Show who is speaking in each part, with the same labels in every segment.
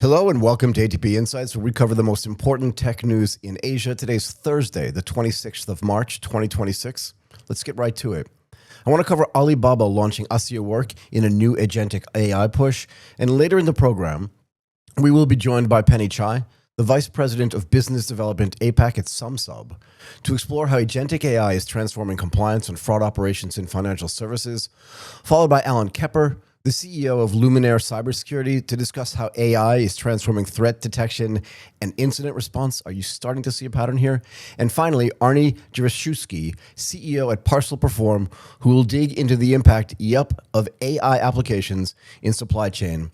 Speaker 1: Hello and welcome to ATP Insights, where we cover the most important tech news in Asia. Today's Thursday, the 26th of March, 2026. Let's get right to it. I want to cover Alibaba launching Accio work in a new agentic AI push. And later in the program, we will be joined by Penny Chai, the Vice President of Business Development APAC at Sumsub, to explore how agentic AI is transforming compliance and fraud operations in financial services, followed by Alan Kepper, the CEO of Lumenir Cybersecurity, to discuss how AI is transforming threat detection and incident response. Are you starting to see a pattern here? And finally, Arne, Jeroschewski, CEO at Parcel, who will dig into the impact, of AI applications in supply chain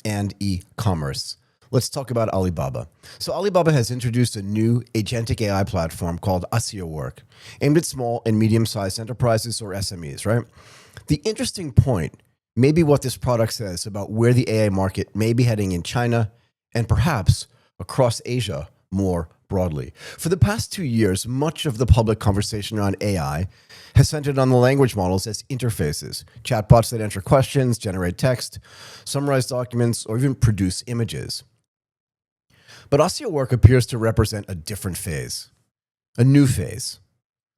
Speaker 1: and e-commerce. Let's talk about Alibaba. So Alibaba has introduced a new agentic AI platform called Accio Work, aimed at small and medium-sized enterprises, or SMEs, right? The interesting point may be what this product says about where the AI market may be heading in China and perhaps across Asia more broadly. For the past 2 years, much of the public conversation around AI has centered on the language models as interfaces, chatbots that answer questions, generate text, summarize documents, or even produce images. But Accio Work appears to represent a different phase, a new phase,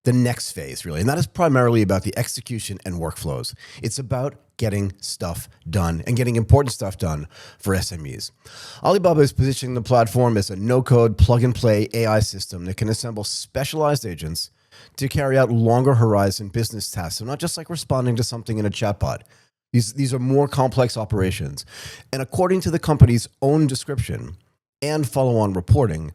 Speaker 1: the next phase, really. And that is primarily about the execution and workflows. It's about getting stuff done and getting important stuff done for SMEs. Alibaba is positioning the platform as a no-code, plug-and-play AI system that can assemble specialized agents to carry out longer horizon business tasks. So not just like responding to something in a chatbot. These are more complex operations. And according to the company's own description and follow-on reporting,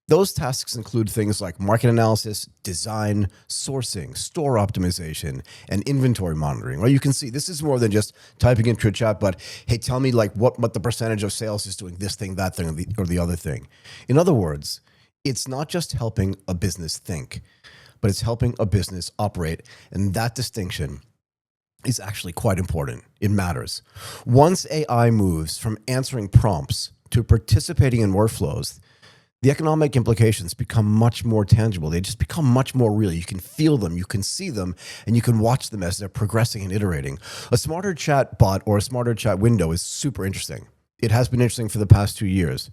Speaker 1: those tasks include things like market analysis, design, sourcing, store optimization, and inventory monitoring. Well, you can see this is more than just typing into a chat, but hey, tell me like what the percentage of sales is doing this thing, that thing, or the other thing. In other words, it's not just helping a business think, but it's helping a business operate. And that distinction is actually quite important. It matters. Once AI moves from answering prompts to participating in workflows, the economic implications become much more tangible. They just become much more real. You can feel them, you can see them, and you can watch them as they're progressing and iterating. A smarter chat bot or a smarter chat window is super interesting. It has been interesting for the past 2 years.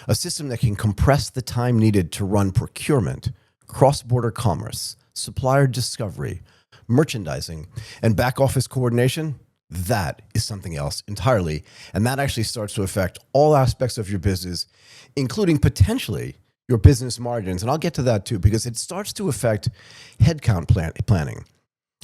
Speaker 1: A system that can compress the time needed to run procurement, cross-border commerce, supplier discovery, merchandising, and back office coordination. That is something else entirely. And that actually starts to affect all aspects of your business, including potentially your business margins. And I'll get to that too, because it starts to affect headcount planning.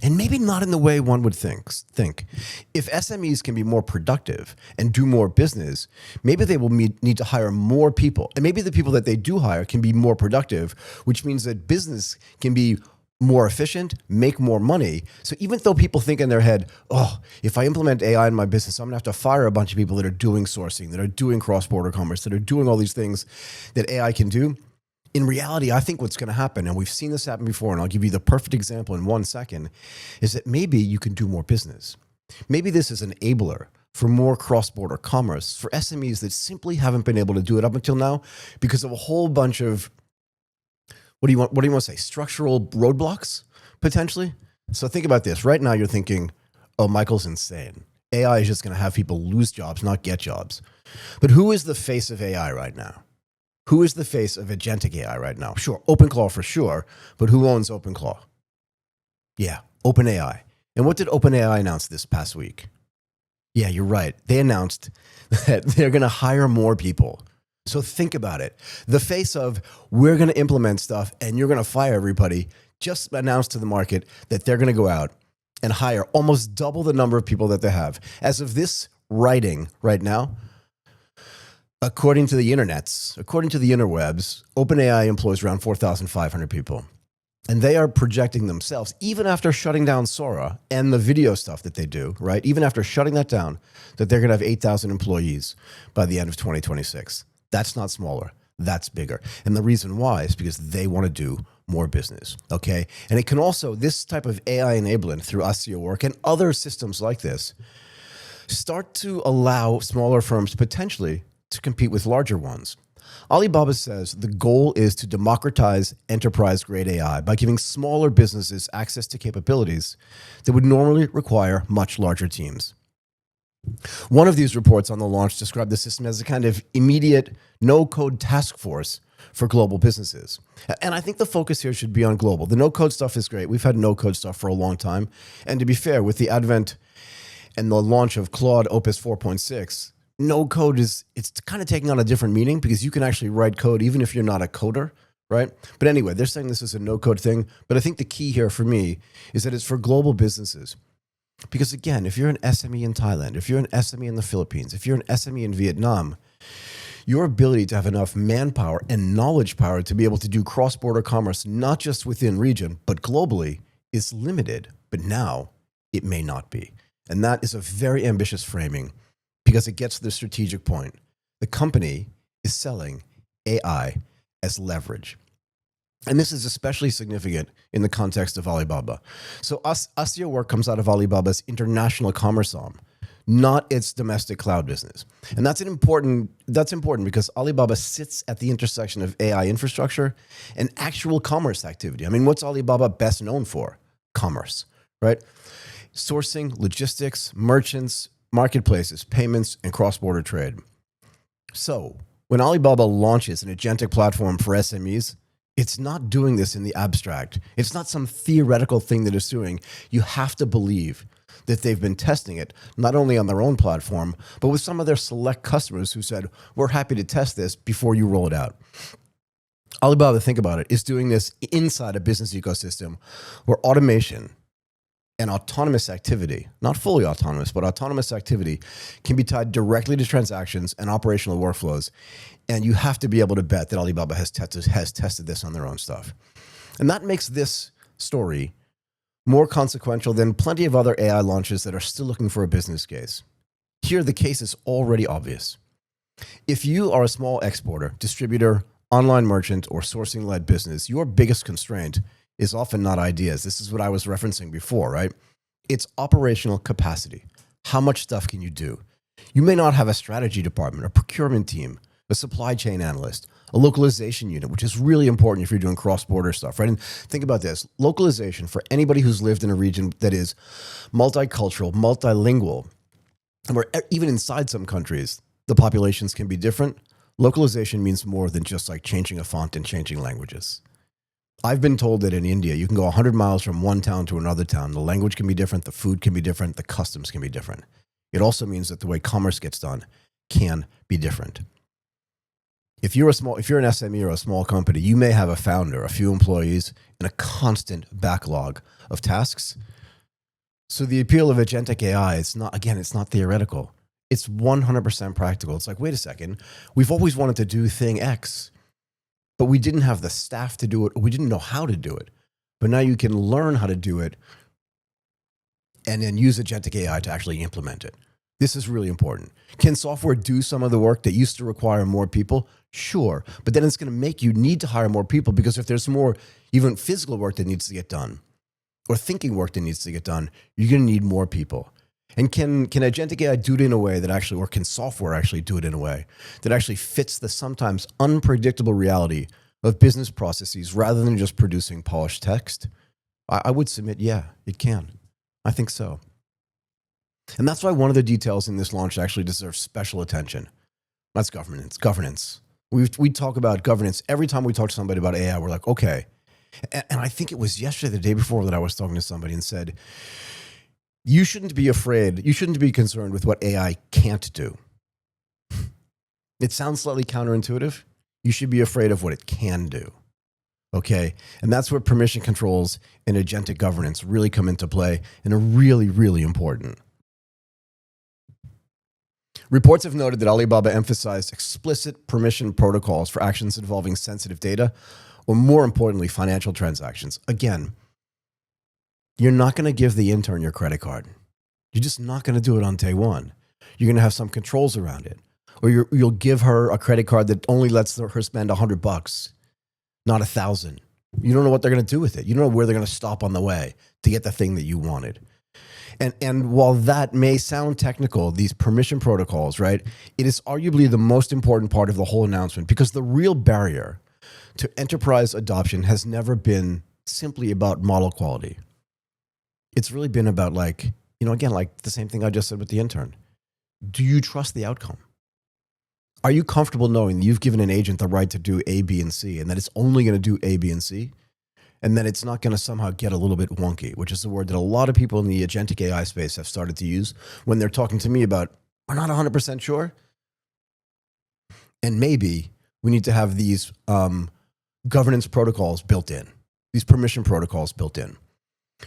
Speaker 1: And maybe not in the way one would think. If SMEs can be more productive and do more business, maybe they will need to hire more people. And maybe the people that they do hire can be more productive, which means that business can be more efficient, make more money. So even though people think in their head, oh, if I implement AI in my business, I'm gonna have to fire a bunch of people that are doing sourcing, that are doing cross-border commerce, that are doing all these things that AI can do. In reality, I think what's gonna happen, and we've seen this happen before, and I'll give you the perfect example in 1 second, is that maybe you can do more business. Maybe this is an enabler for more cross-border commerce for SMEs that simply haven't been able to do it up until now because of a whole bunch of what do you want to say? Structural roadblocks, potentially? So think about this. Right now you're thinking, oh, Michael's insane. AI is just going to have people lose jobs, not get jobs. But who is the face of AI right now? Who is the face of agentic AI right now? Sure, OpenClaw for sure, but who owns OpenClaw? Yeah, OpenAI. And what did OpenAI announce this past week? Yeah, you're right. They announced that they're going to hire more people. So think about it. The face of we're going to implement stuff and you're going to fire everybody just announced to the market that they're going to go out and hire almost double the number of people that they have. As of this writing right now, according to the interwebs, OpenAI employs around 4,500 people. And they are projecting themselves, even after shutting down Sora and the video stuff that they do, right? Even after shutting that down, that they're going to have 8,000 employees by the end of 2026. That's not smaller. That's bigger. And the reason why is because they want to do more business, okay? And it can also, this type of AI enablement through Accio Work and other systems like this, start to allow smaller firms potentially to compete with larger ones. Alibaba says the goal is to democratize enterprise-grade AI by giving smaller businesses access to capabilities that would normally require much larger teams. One of these reports on the launch described the system as a kind of immediate no-code task force for global businesses. And I think the focus here should be on global. The no-code stuff is great. We've had no-code stuff for a long time. And to be fair, with the advent and the launch of Claude Opus 4.6, no-code it's kind of taking on a different meaning because you can actually write code even if you're not a coder, right? But anyway, they're saying this is a no-code thing. But I think the key here for me is that it's for global businesses. Because again, if you're an SME in Thailand, if you're an SME in the Philippines, if you're an SME in Vietnam, your ability to have enough manpower and knowledge power to be able to do cross-border commerce, not just within region, but globally, is limited. But now it may not be. And that is a very ambitious framing because it gets to the strategic point. The company is selling AI as leverage. And this is especially significant in the context of Alibaba. So Accio work comes out of Alibaba's international commerce arm, not its domestic cloud business. And that's important because Alibaba sits at the intersection of AI infrastructure and actual commerce activity. I mean, what's Alibaba best known for? Commerce, right? Sourcing, logistics, merchants, marketplaces, payments, and cross-border trade. So when Alibaba launches an agentic platform for SMEs, it's not doing this in the abstract. It's not some theoretical thing that it's doing. You have to believe that they've been testing it, not only on their own platform, but with some of their select customers who said, we're happy to test this before you roll it out. Alibaba, think about it, is doing this inside a business ecosystem where automation and autonomous activity, not fully autonomous, but autonomous activity can be tied directly to transactions and operational workflows. And you have to be able to bet that Alibaba has tested this on their own stuff. And that makes this story more consequential than plenty of other AI launches that are still looking for a business case. Here, the case is already obvious. If you are a small exporter, distributor, online merchant, or sourcing-led business, your biggest constraint is often not ideas. This is what I was referencing before, right? It's operational capacity. How much stuff can you do? You may not have a strategy department, a procurement team, a supply chain analyst, a localization unit, which is really important if you're doing cross-border stuff, right? And think about this. Localization, for anybody who's lived in a region that is multicultural, multilingual, where even inside some countries, the populations can be different. Localization means more than just like changing a font and changing languages. I've been told that in India, you can go 100 miles from one town to another town. The language can be different, the food can be different, the customs can be different. It also means that the way commerce gets done can be different. If you're an SME or a small company, you may have a founder, a few employees, and a constant backlog of tasks. So the appeal of agentic AI, it's not theoretical. It's 100% practical. It's like, wait a second, we've always wanted to do thing X, but we didn't have the staff to do it, or we didn't know how to do it. But now you can learn how to do it and then use agentic AI to actually implement it. This is really important. Can software do some of the work that used to require more people? Sure. But then it's going to make you need to hire more people because if there's more even physical work that needs to get done or thinking work that needs to get done, you're going to need more people. And can agentic AI do it in a way that actually, or can software actually do it in a way that actually fits the sometimes unpredictable reality of business processes rather than just producing polished text? I would submit, yeah, it can. I think so. And that's why one of the details in this launch actually deserves special attention. That's governance. We talk about governance. Every time we talk to somebody about AI, we're like, okay. And I think it was yesterday, the day before, that I was talking to somebody and said, you shouldn't be afraid. You shouldn't be concerned with what AI can't do. It sounds slightly counterintuitive. You should be afraid of what it can do. Okay? And that's where permission controls and agentic governance really come into play and are really, really important. Reports have noted that Alibaba emphasized explicit permission protocols for actions involving sensitive data, or more importantly, financial transactions. Again, you're not going to give the intern your credit card. You're just not going to do it on day one. You're going to have some controls around it. Or you'll give her a credit card that only lets her spend $100, not $1,000. You don't know what they're going to do with it. You don't know where they're going to stop on the way to get the thing that you wanted. And while that may sound technical, these permission protocols, right, it is arguably the most important part of the whole announcement because the real barrier to enterprise adoption has never been simply about model quality. It's really been about, like, again, like the same thing I just said with the intern. Do you trust the outcome? Are you comfortable knowing that you've given an agent the right to do A, B, and C, and that it's only going to do A, B, and C, and that it's not going to somehow get a little bit wonky, which is the word that a lot of people in the agentic AI space have started to use when they're talking to me about, we're not 100% sure, and maybe we need to have these governance protocols built in, these permission protocols built in.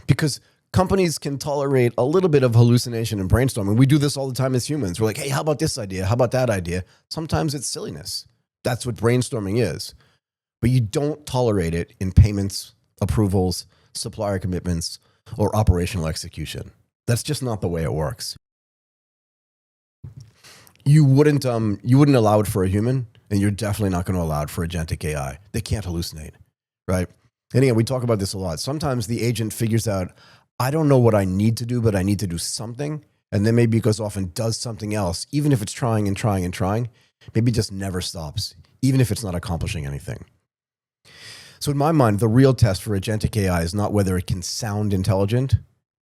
Speaker 1: Because companies can tolerate a little bit of hallucination and brainstorming. We do this all the time as humans. We're like, hey, how about this idea? How about that idea? Sometimes it's silliness. That's what brainstorming is. But you don't tolerate it in payments, approvals, supplier commitments, or operational execution. That's just not the way it works. You wouldn't allow it for a human, and you're definitely not going to allow it for agentic AI. They can't hallucinate, right? And again, we talk about this a lot. Sometimes the agent figures out, I don't know what I need to do, but I need to do something. And then maybe it goes off and does something else, even if it's trying and trying and trying. Maybe it just never stops, even if it's not accomplishing anything. So in my mind, the real test for agentic AI is not whether it can sound intelligent.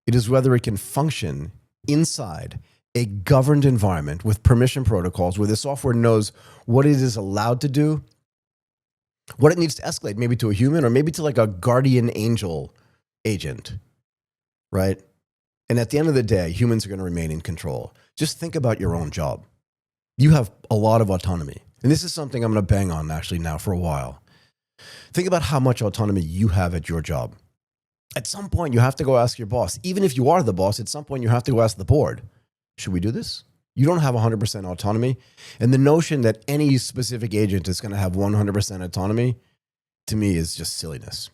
Speaker 1: It is whether it can function inside a governed environment with permission protocols where the software knows what it is allowed to do, what it needs to escalate, maybe to a human or maybe to like a guardian angel agent, right? And at the end of the day, humans are going to remain in control. Just think about your own job. You have a lot of autonomy. And this is something I'm going to bang on actually now for a while. Think about how much autonomy you have at your job. At some point, you have to go ask your boss. Even if you are the boss, at some point, you have to go ask the board, should we do this? You don't have 100% autonomy. And the notion that any specific agent is going to have 100% autonomy, to me, is just silliness.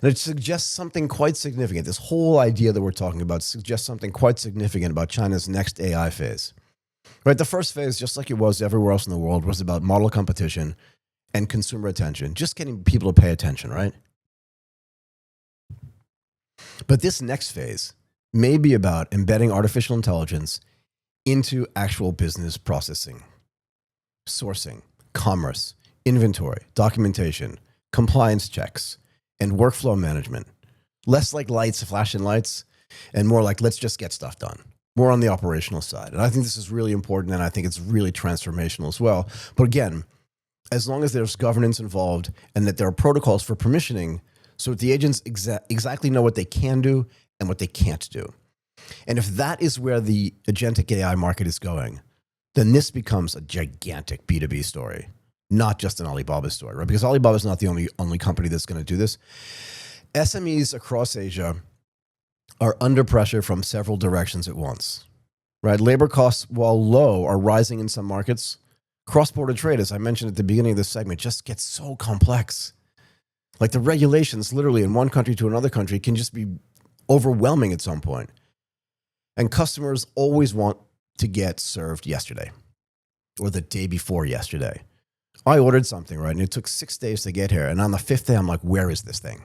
Speaker 1: And it suggests something quite significant. This whole idea that we're talking about suggests something quite significant about China's next AI phase. Right? The first phase, just like it was everywhere else in the world, was about model competition and consumer attention, just getting people to pay attention, right? But this next phase may be about embedding artificial intelligence into actual business processing, sourcing, commerce, inventory, documentation, compliance checks, and workflow management. Less like lights, flashing lights, and more like let's just get stuff done. More on the operational side. And I think this is really important, and I think it's really transformational as well. But again, as long as there's governance involved and that there are protocols for permissioning so that the agents exactly know what they can do and what they can't do. And if that is where the agentic AI market is going, then this becomes a gigantic B2B story, not just an Alibaba story, right? Because Alibaba is not the only company that's going to do this. SMEs across Asia are under pressure from several directions at once, right? Labor costs, while low, are rising in some markets. Cross-border trade, as I mentioned at the beginning of this segment, just gets so complex. Like the regulations literally in one country to another country can just be overwhelming at some point. And customers always want to get served yesterday or the day before yesterday. I ordered something, right? And it took 6 days to get here. And on the 5th day, I'm like, where is this thing?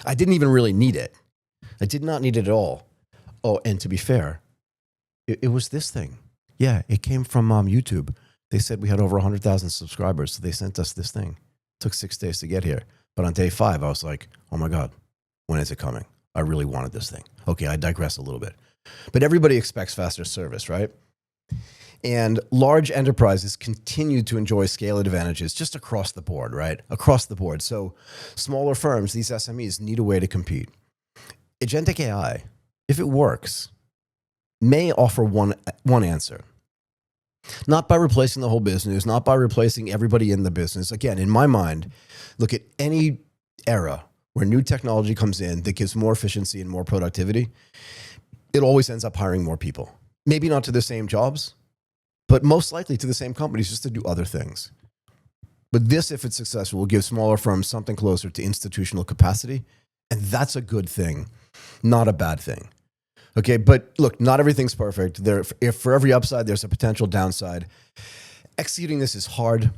Speaker 1: I didn't even really need it. I did not need it at all. Oh, and to be fair, it was this thing. Yeah, it came from YouTube. They said we had over 100,000 subscribers, so they sent us this thing. It took 6 days to get here. But on day 5, I was like, oh my God, when is it coming? I really wanted this thing. Okay, I digress a little bit. But everybody expects faster service, right? And large enterprises continue to enjoy scale advantages just across the board, right? Across the board. So smaller firms, these SMEs, need a way to compete. Agentic AI, if it works, may offer one answer. Not by replacing the whole business, not by replacing everybody in the business. Again, in my mind, look at any era where new technology comes in that gives more efficiency and more productivity, it always ends up hiring more people. Maybe not to the same jobs, but most likely to the same companies just to do other things. But this, if it's successful, will give smaller firms something closer to institutional capacity. And that's a good thing, not a bad thing. Okay, but look, not everything's perfect. If for every upside, there's a potential downside. Executing this is hard.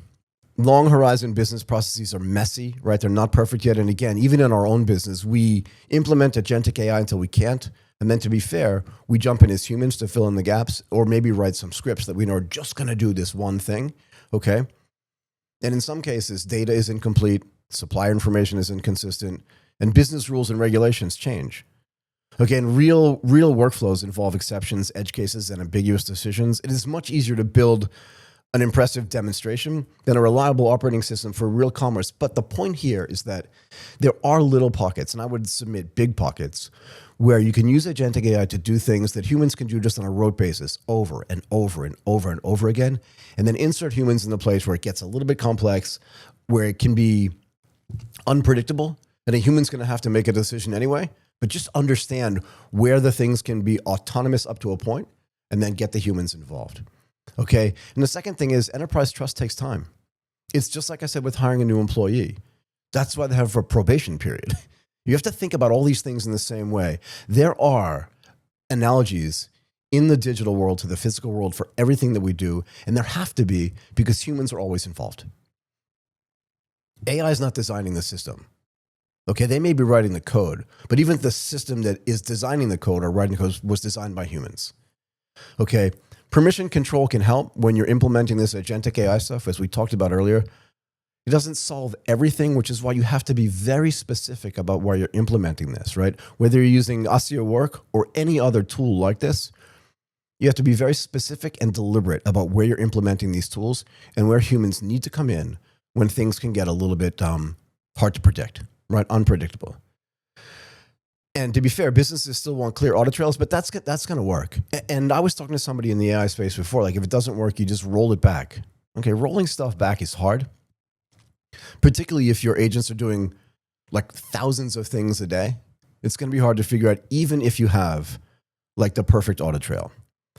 Speaker 1: Long horizon business processes are messy, right? They're not perfect yet. And again, even in our own business, we implement agentic AI until we can't. And then to be fair, we jump in as humans to fill in the gaps or maybe write some scripts that we know are just going to do this one thing, okay? And in some cases, data is incomplete, supplier information is inconsistent, and business rules and regulations change. Okay, and real workflows involve exceptions, edge cases, and ambiguous decisions. It is much easier to build an impressive demonstration than a reliable operating system for real commerce. But the point here is that there are little pockets, and I would submit big pockets, where you can use agentic AI to do things that humans can do just on a rote basis over and over and over and over again, and then insert humans in the place where it gets a little bit complex, where it can be unpredictable, and a human's going to have to make a decision anyway. But just understand where the things can be autonomous up to a point, and then get the humans involved. Okay. And the second thing is enterprise trust takes time. It's just like I said with hiring a new employee. That's why they have a probation period. You have to think about all these things in the same way. There are analogies in the digital world to the physical world for everything that we do, and there have to be because humans are always involved. AI is not designing the system. Okay, they may be writing the code, but even the system that is designing the code or writing the code was designed by humans. Okay, permission control can help when you're implementing this agentic AI stuff, as we talked about earlier. It doesn't solve everything, which is why you have to be very specific about where you're implementing this, right? Whether you're using Accio Work or any other tool like this, you have to be very specific and deliberate about where you're implementing these tools and where humans need to come in when things can get a little bit hard to predict, right? Unpredictable. And to be fair, businesses still want clear audit trails, but that's going to work. And I was talking to somebody in the AI space before, like if it doesn't work, you just roll it back. Okay, rolling stuff back is hard, particularly if your agents are doing like thousands of things a day. It's going to be hard to figure out even if you have like the perfect audit trail.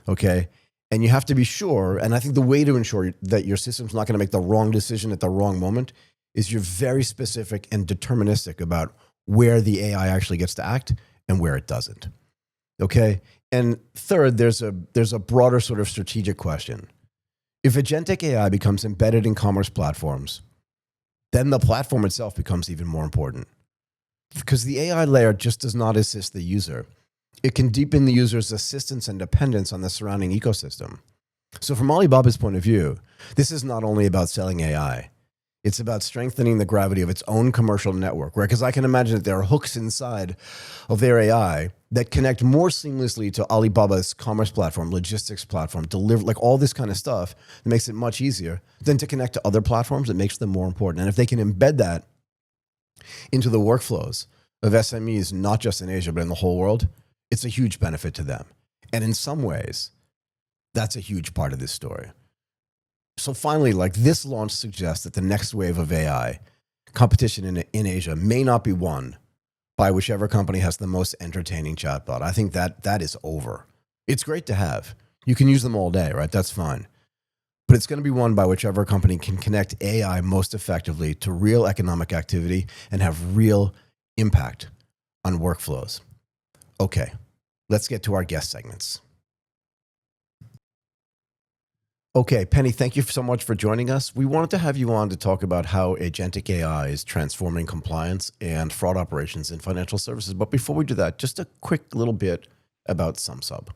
Speaker 1: Okay. And you have to be sure, and I think the way to ensure that your system's not going to make the wrong decision at the wrong moment is you're very specific and deterministic about where the AI actually gets to act and where it doesn't. Okay. And third, there's a broader sort of strategic question. If agentic AI becomes embedded in commerce platforms, then the platform itself becomes even more important. Because the AI layer just does not assist the user. It can deepen the user's assistance and dependence on the surrounding ecosystem. So from Alibaba's point of view, this is not only about selling AI. It's about strengthening the gravity of its own commercial network, right? Because I can imagine that there are hooks inside of their AI that connect more seamlessly to Alibaba's commerce platform, logistics platform, deliver, like all this kind of stuff that makes it much easier than to connect to other platforms that makes them more important. And if they can embed that into the workflows of SMEs, not just in Asia, but in the whole world, it's a huge benefit to them. And in some ways, that's a huge part of this story. So finally, like this launch suggests that the next wave of AI competition in Asia may not be won by whichever company has the most entertaining chatbot. I think that is over. It's great to have. You can use them all day, right? That's fine. But it's going to be won by whichever company can connect AI most effectively to real economic activity and have real impact on workflows. Okay, let's get to our guest segments. Okay, Penny, thank you so much for joining us. We wanted to have you on to talk about how agentic AI is transforming compliance and fraud operations in financial services. But before we do that, just a quick little bit about Sumsub.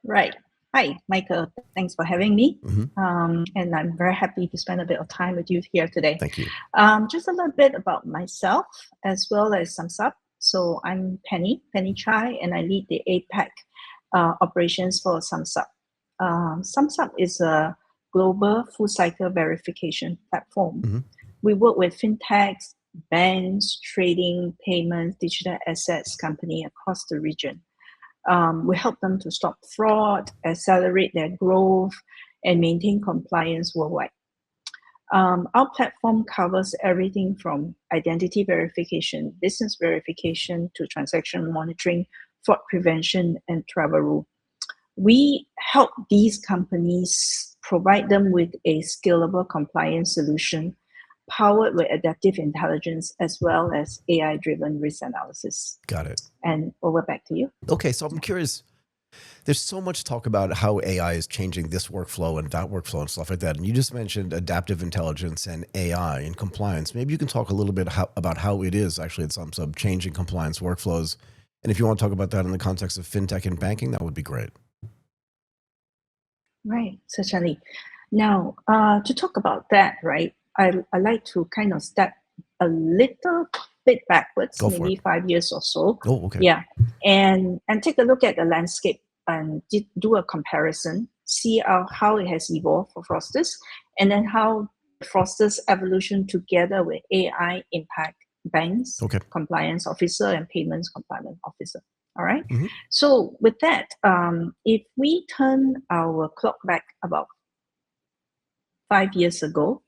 Speaker 2: Right. Hi, Michael. Thanks for having me. And I'm very happy to spend a bit of time with you here today.
Speaker 1: Thank you.
Speaker 2: Just a little bit about myself as well as Sumsub. So I'm Penny Chai, and I lead the APAC operations for Sumsub. Sumsub is a global full-cycle verification platform. We work with fintechs, banks, trading, payments, digital assets company across the region. We help them to stop fraud, accelerate their growth, and maintain compliance worldwide. Our platform covers everything from identity verification, business verification, to transaction monitoring, fraud prevention, and travel rule. We help these companies provide them with a scalable compliance solution powered with adaptive intelligence as well as AI-driven risk analysis.
Speaker 1: Got it.
Speaker 2: And over back to you.
Speaker 1: Okay, so I'm curious. There's so much talk about how AI is changing this workflow and that workflow and stuff like that. And you just mentioned adaptive intelligence and AI in compliance. Maybe you can talk a little bit about how it is actually at Sumsub changing compliance workflows. And if you want to talk about that in the context of fintech and banking, that would be great.
Speaker 2: Right, certainly. Now, to talk about that, right, I like to kind of step a little bit backwards,
Speaker 1: Go for
Speaker 2: maybe
Speaker 1: it.
Speaker 2: 5 years or so.
Speaker 1: Oh, okay.
Speaker 2: Yeah, and take a look at the landscape and do a comparison, see how it has evolved for fraudsters, and then how fraudsters' evolution together with AI impact banks,
Speaker 1: Okay.
Speaker 2: compliance officer, and payments compliance officer. All right.
Speaker 1: Mm-hmm.
Speaker 2: So with that, if we turn our clock back about 5 years ago,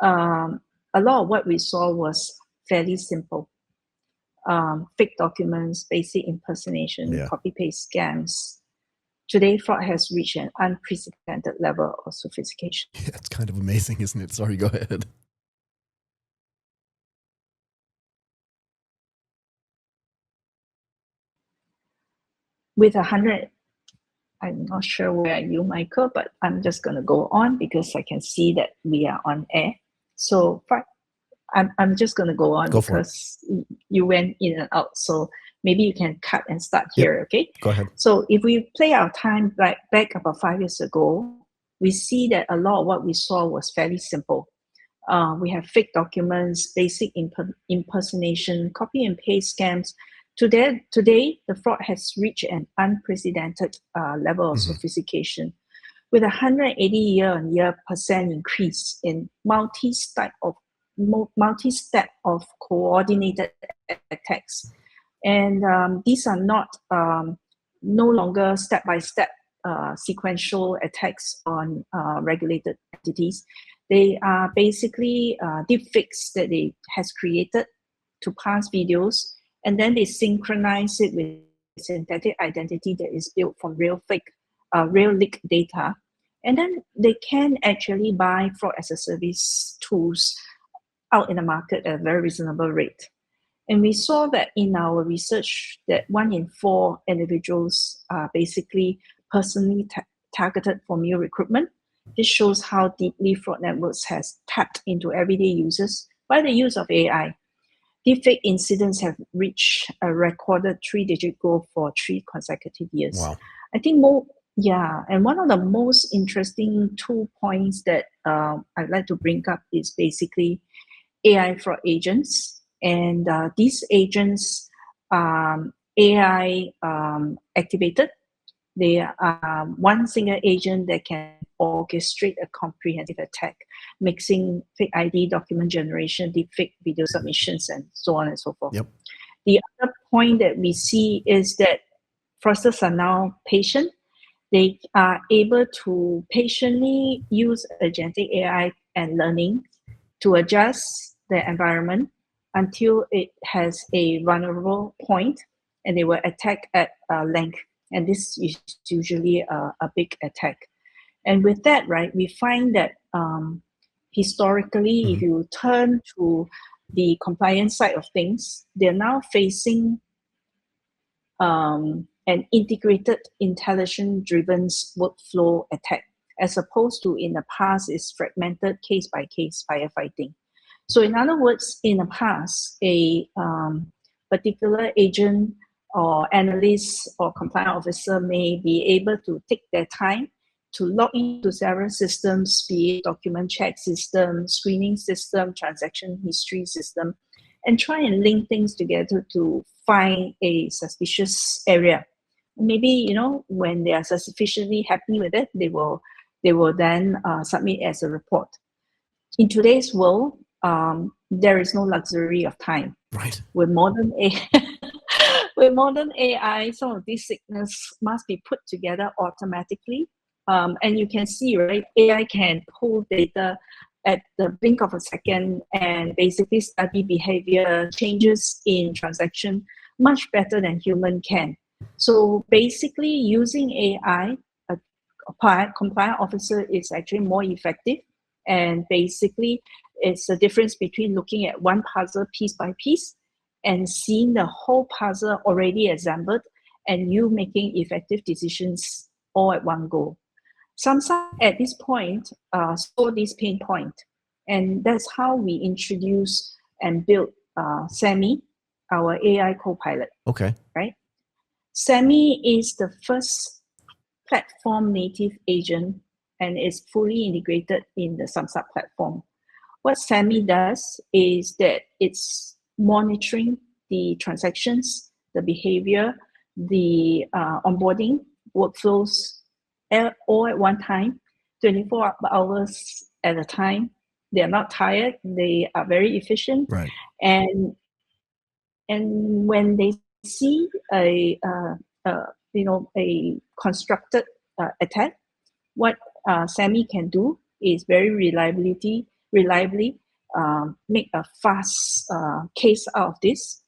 Speaker 2: a lot of what we saw was fairly simple. Fake documents, basic impersonation,
Speaker 1: Yeah.
Speaker 2: copy-paste scams. Today, fraud has reached an unprecedented level of sophistication.
Speaker 1: Yeah, it's kind of amazing, isn't it? Sorry, go ahead.
Speaker 2: With 100, I'm not sure where are you, Michael, but I'm just going to go on because I can see that we are on air. So I'm just going to go on
Speaker 1: Go for it.
Speaker 2: because you went in and out. So maybe you can cut and start here, okay?
Speaker 1: Go ahead.
Speaker 2: So if we play our time back about 5 years ago, we see that a lot of what we saw was fairly simple. We have fake documents, basic impersonation, copy and paste scams. Today, the fraud has reached an unprecedented level of sophistication, with 180 year-on-year % increase in multi-step of coordinated attacks. And these are not no longer step-by-step sequential attacks on regulated entities. They are basically deepfakes that they has created to pass videos, and then they synchronize it with synthetic identity that is built from real leaked data. And then they can actually buy fraud as a service tools out in the market at a very reasonable rate. And we saw that in our research that 1 in 4 individuals are basically personally targeted for new recruitment. This shows how deeply fraud networks has tapped into everyday users by the use of AI. Deepfake incidents have reached a recorded 3-digit growth for 3 consecutive years.
Speaker 1: Wow.
Speaker 2: I think and one of the most interesting 2 points that I'd like to bring up is basically AI fraud agents. And these agents, AI activated. They are one single agent that can orchestrate a comprehensive attack, mixing fake ID, document generation, deepfake video submissions, and so on and so forth.
Speaker 1: Yep.
Speaker 2: The other point that we see is that fraudsters are now patient. They are able to patiently use agentic AI and learning to adjust the environment until it has a vulnerable point, and they will attack at length. And this is usually a big attack. And with that, right, we find that historically, if you turn to the compliance side of things, they're now facing an integrated, intelligence-driven workflow attack, as opposed to in the past is fragmented case-by-case firefighting. So in other words, in the past, a particular agent or analyst or compliance officer may be able to take their time to log into several systems, be it document check system, screening system, transaction history system, and try and link things together to find a suspicious area. Maybe, when they are sufficiently happy with it, they will then submit as a report. In today's world, there is no luxury of time.
Speaker 1: Right.
Speaker 2: With modern AI, some of these signals must be put together automatically. And you can see, right, AI can pull data at the blink of a second and basically study behavior changes in transaction much better than human can. So basically, using AI, a compliance officer is actually more effective. And basically, it's the difference between looking at one puzzle piece by piece and seeing the whole puzzle already assembled and you making effective decisions all at one go. Sumsub at this point saw this pain point, and that's how we introduced and built Sammy, our AI co-pilot.
Speaker 1: Okay.
Speaker 2: Right? Sammy is the first platform native agent and is fully integrated in the Sumsub platform. what SAMI does is that it's monitoring the transactions, the behavior, the onboarding workflows all at one time, 24 hours at a time. They are not tired. They are very efficient.
Speaker 1: Right.
Speaker 2: And when they see a constructed attack, what SAMI can do is very reliably make a fast case out of this,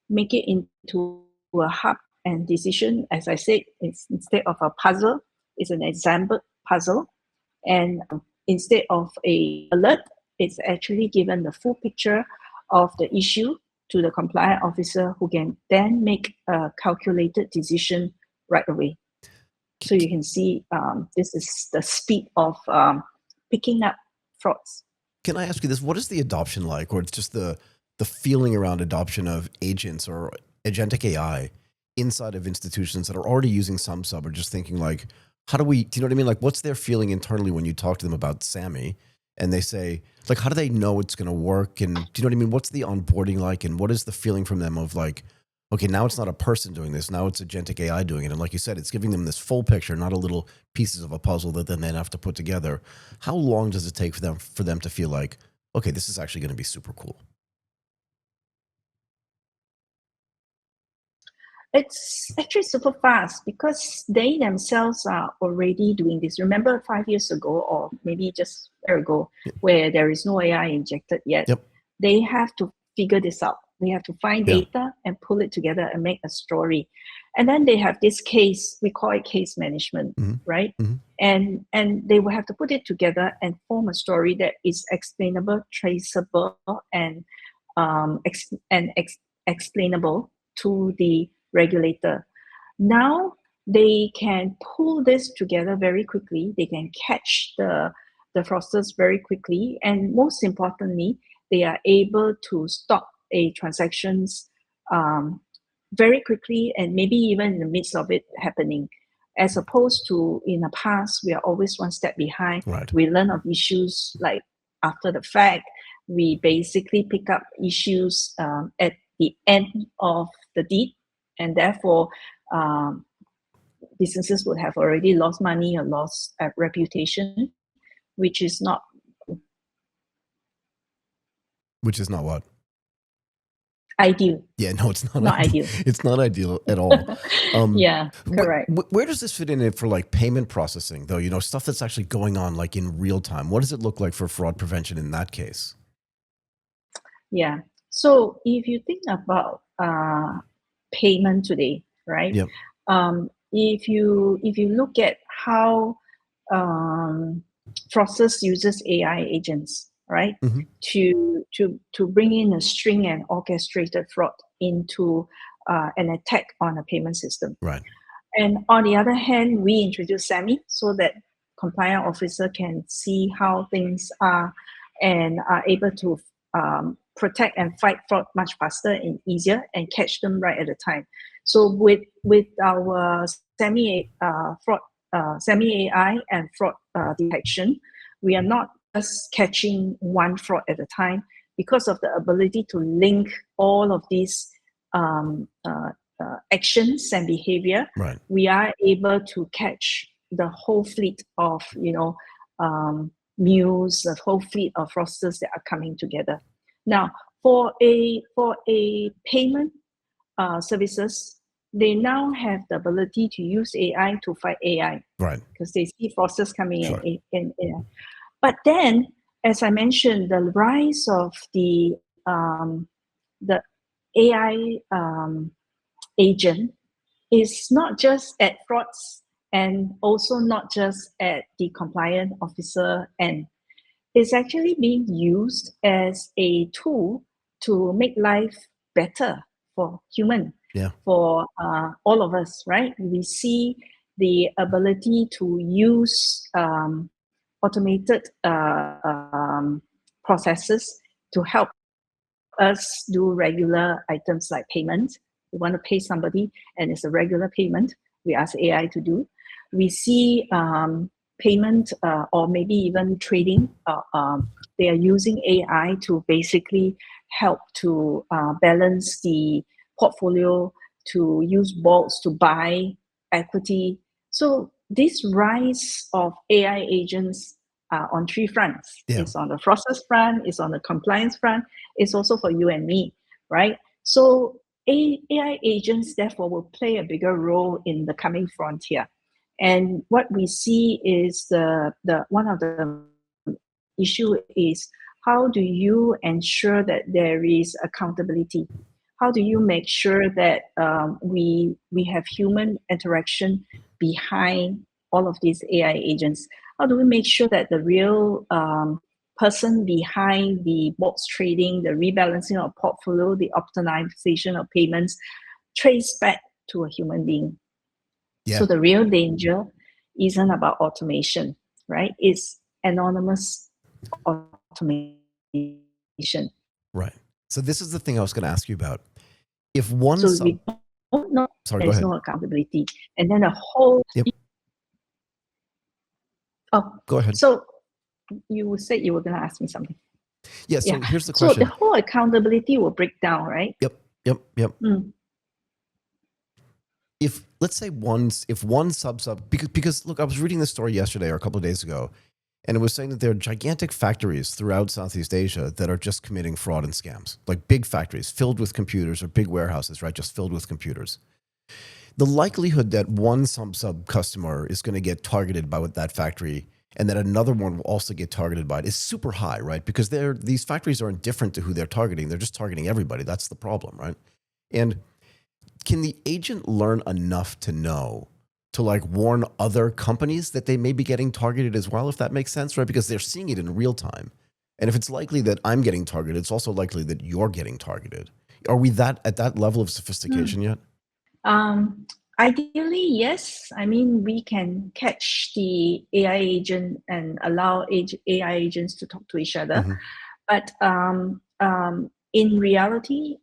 Speaker 2: make it into a hub and decision. As I said, it's instead of a puzzle, it's an example puzzle, and instead of a alert, it's actually given the full picture of the issue to the compliant officer, who can then make a calculated decision right away. So you can see this is the speed of picking up frauds.
Speaker 1: Can I ask you this? What is the adoption like, or it's just the feeling around adoption of agents or agentic AI inside of institutions that are already using Sumsub, or just thinking like, how do we, do you know what I mean? Like, what's their feeling internally when you talk to them about SAMI and they say, like, how do they know it's going to work? And do you know what I mean? What's the onboarding like? And what is the feeling from them of like, okay, now it's not a person doing this. Now it's agentic AI doing it. And like you said, it's giving them this full picture, not a little pieces of a puzzle that then they have to put together. How long does it take for them to feel like, okay, this is actually going to be super cool?
Speaker 2: It's actually super fast because they themselves are already doing this. Remember 5 years ago, or maybe just a year ago, where there is no AI injected yet.
Speaker 1: Yep.
Speaker 2: They have to figure this out. They have to find data and pull it together and make a story. And then they have this case, we call it case management, right? And they will have to put it together and form a story that is explainable, traceable, and explainable to the regulator. Now they can pull this together very quickly. They can catch the fraudsters very quickly, and most importantly, they are able to stop a transactions very quickly, and maybe even in the midst of it happening, as opposed to in the past we are always one step behind.
Speaker 1: Right.
Speaker 2: We learn of issues like after the fact. We basically pick up issues at the end of the deed, and therefore businesses would have already lost money or lost reputation, which is not
Speaker 1: what?
Speaker 2: Ideal.
Speaker 1: Yeah, no, it's not
Speaker 2: ideal.
Speaker 1: It's not ideal at all.
Speaker 2: Yeah, correct.
Speaker 1: Where does this fit in for like payment processing, though? You know, stuff that's actually going on like in real time. What does it look like for fraud prevention in that case?
Speaker 2: Yeah. So if you think about payment today, right?
Speaker 1: Yep.
Speaker 2: If you look at how fraudsters uses AI agents, right, to bring in a string and orchestrated fraud into an attack on a payment system.
Speaker 1: Right.
Speaker 2: And on the other hand, we introduce SAMI so that compliant officer can see how things are and are able to protect and fight fraud much faster and easier and catch them right at the time. So with our SAMI AI and fraud detection, we are not just catching one fraud at a time because of the ability to link all of these actions and behavior.
Speaker 1: Right.
Speaker 2: We are able to catch the whole fleet of mules, the whole fleet of fraudsters that are coming together. Now, for a payment services, they now have the ability to use AI to fight AI,
Speaker 1: right?
Speaker 2: Because they see fraudsters coming in. But then, as I mentioned, the rise of the AI agent is not just at frauds and also not just at the compliant officer end. It's actually being used as a tool to make life better for human, for all of us, right? We see the ability to use automated processes to help us do regular items like payment. We want to pay somebody and it's a regular payment, we ask AI to do. We see payment or maybe even trading, they are using AI to basically help to balance the portfolio, to use bots to buy equity. So this rise of AI agents on three fronts.
Speaker 1: Yeah.
Speaker 2: It's on the process front, it's on the compliance front, it's also for you and me, right? So AI agents therefore will play a bigger role in the coming frontier. And what we see is the one of the issue is, how do you ensure that there is accountability? How do you make sure that we have human interaction behind all of these AI agents? How do we make sure that the real person behind the bots trading, the rebalancing of portfolio, the optimization of payments, trace back to a human being?
Speaker 1: Yeah.
Speaker 2: So the real danger isn't about automation, right? It's anonymous automation.
Speaker 1: Right. So this is the thing I was going to ask you about. If one
Speaker 2: So we don't know,
Speaker 1: Sorry, go
Speaker 2: there's
Speaker 1: ahead.
Speaker 2: no accountability. And then the whole...
Speaker 1: Yep.
Speaker 2: Oh,
Speaker 1: Go ahead.
Speaker 2: So you said you were going to ask me something.
Speaker 1: Yeah, so here's the
Speaker 2: So
Speaker 1: question.
Speaker 2: the whole accountability will break down, right?
Speaker 1: Yep. If let's say one Sumsub, because look, I was reading this story yesterday or a couple of days ago, and it was saying that there are gigantic factories throughout Southeast Asia that are just committing fraud and scams, like big factories filled with computers, or big warehouses, right, just filled with computers. The likelihood that one Sumsub customer is going to get targeted by that factory and that another one will also get targeted by it is super high, right? Because these factories aren't different to who they're targeting. They're just targeting everybody. That's the problem, right? And can the agent learn enough to know to like warn other companies that they may be getting targeted as well, if that makes sense, right? Because they're seeing it in real time. And if it's likely that I'm getting targeted, it's also likely that you're getting targeted. Are we at that level of sophistication yet?
Speaker 2: Ideally, yes. I mean, we can catch the AI agent and allow AI agents to talk to each other.
Speaker 1: Mm-hmm.
Speaker 2: But in reality,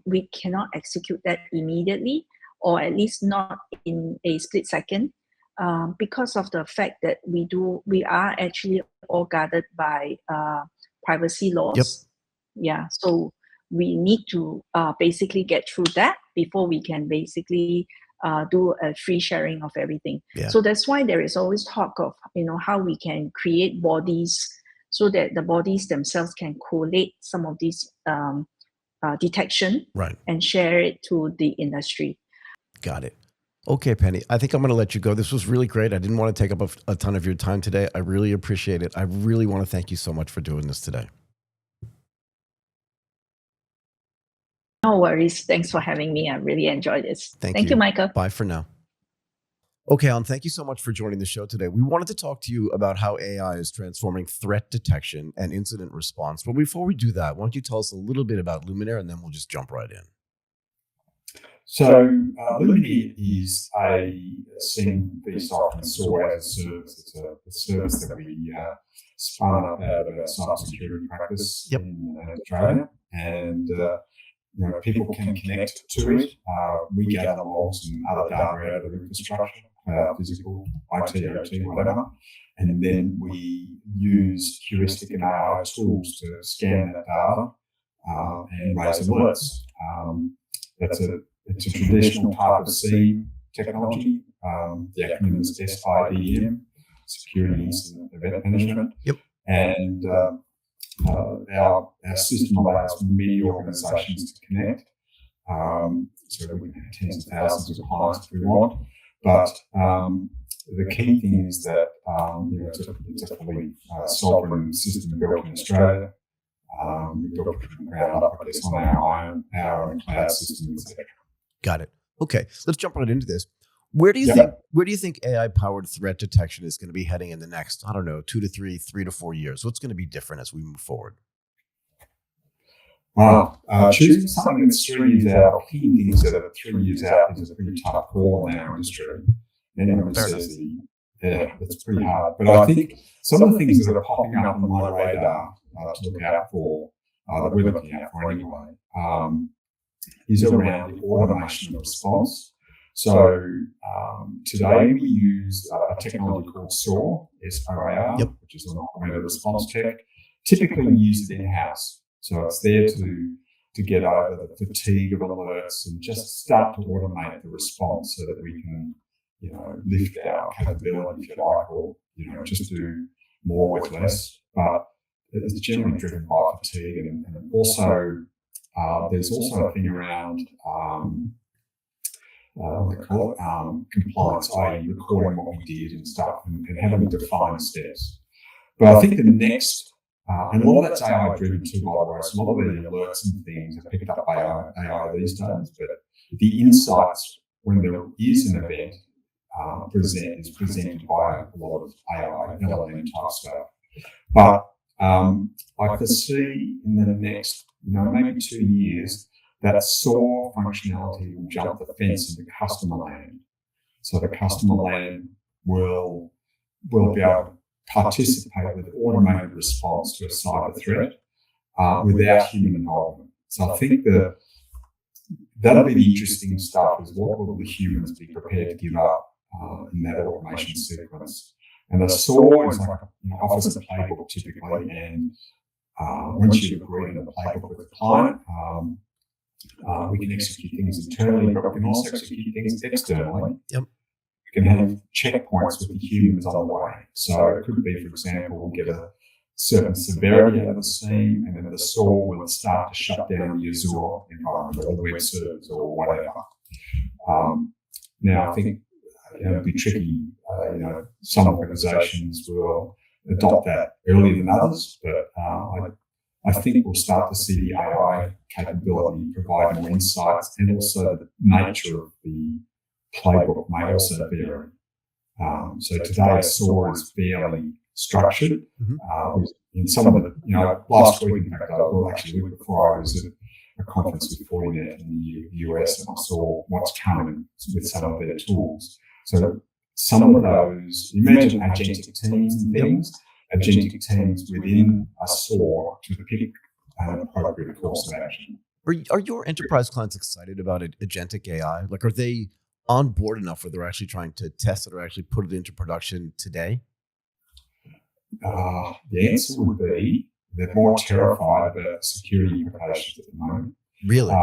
Speaker 2: we cannot execute that immediately, or at least not in a split second, because of the fact that we are actually all guarded by privacy laws.
Speaker 1: Yep.
Speaker 2: Yeah, so we need to basically get through that before we can basically do a free sharing of everything.
Speaker 1: Yeah.
Speaker 2: So that's why there is always talk of how we can create bodies so that the bodies themselves can collate some of these detection,
Speaker 1: Right,
Speaker 2: and share it to the industry.
Speaker 1: Got it. Okay, Penny, I think I'm going to let you go. This was really great. I didn't want to take up a ton of your time today. I really appreciate it. I really want to thank you so much for doing this today.
Speaker 2: No worries. Thanks for having me. I really enjoyed this. Thank you, Michael.
Speaker 1: Bye for now. Okay, Arne, thank you so much for joining the show today. We wanted to talk to you about how AI is transforming threat detection and incident response. But before we do that, why don't you tell us a little bit about Lumenir, and then we'll just jump right in.
Speaker 3: So Lumenir is a CMV software and software as a service. It's a service that we spun up out of our cybersecurity practice in Australia, and people can connect to it. We gather logs and other data out of the infrastructure, physical, IT, OT, whatever, and then we use heuristic and AI tools to scan that data and raise alerts. It's a traditional type of SIEM technology. The acronym is SIEM, Security Incident Event Management.
Speaker 1: Yep.
Speaker 3: And our system allows many organisations to connect. So we can have tens of thousands of clients if we want. But the key thing is that it's a fully sovereign system built in Australia. We built it from the ground up, I guess, on our own cloud systems, etc.
Speaker 1: Got it. Okay, let's jump right into this. Where do you think AI-powered threat detection is going to be heading in the next, 2 to 3 to 4 years? What's going to be different as we move forward?
Speaker 3: Wow. Choosing something that's 3 years out or picking things that are 3 years out is a pretty tough call in our industry. Anyone says that's pretty hard. But I think some of the things that are popping up on my radar to look out for, that we're looking out for anyway, is around the automation of response. So today we use a technology called SOAR, SOAR,
Speaker 1: Yep.
Speaker 3: which is an automated response tech. Typically we use it in-house. So it's there to get over the fatigue of alerts and just start to automate the response so that we can, lift our capability, if you like, or, just do more with less. But it's generally driven by fatigue, and also there's also a thing around what they call it, compliance, i.e. recording what we did and stuff, and having defined steps. But I think the next, and a lot of that's AI driven too, by the way. So a lot of the alerts and things are picked up by AI these days, but the insights when there is an event is presented by a lot of AI, LLM type stuff. But I foresee in the next, maybe 2 years, that SOAR functionality will jump the fence into customer land. So the customer land will be able to participate with automated response to a cyber threat without human involvement. So I think that'll be the interesting stuff, is what will the humans be prepared to give up in that automation sequence. And the SOAR is like, offers a playbook typically, and once you've agreed on a playbook with the client, we can execute things internally, but we can also execute things externally.
Speaker 1: Yep.
Speaker 3: We can have checkpoints with the humans on the way. So it could be, for example, we'll get a certain severity out of the scene, and then the SOAR will start to shut down the Azure environment or the web servers or whatever. Now, I think it'll be tricky. Some organisations will adopt that earlier than others, but I think we'll start to see the AI capability provide more insights, and also the nature of the playbook may also vary. So today, SOAR is fairly structured.
Speaker 1: Mm-hmm.
Speaker 3: In some of the, last week, in fact, actually the week before, I was at a conference with Fortinet in the US, and I saw what's coming with some of their tools. So some of those, imagine agentic teams and things, agentic teams within a SOAR to pick an appropriate course of action.
Speaker 1: Are your enterprise clients excited about agentic AI? Like, are they on board enough where they're actually trying to test it or actually put it into production today?
Speaker 3: The answer would be they're more terrified about security implications at the moment.
Speaker 1: Really?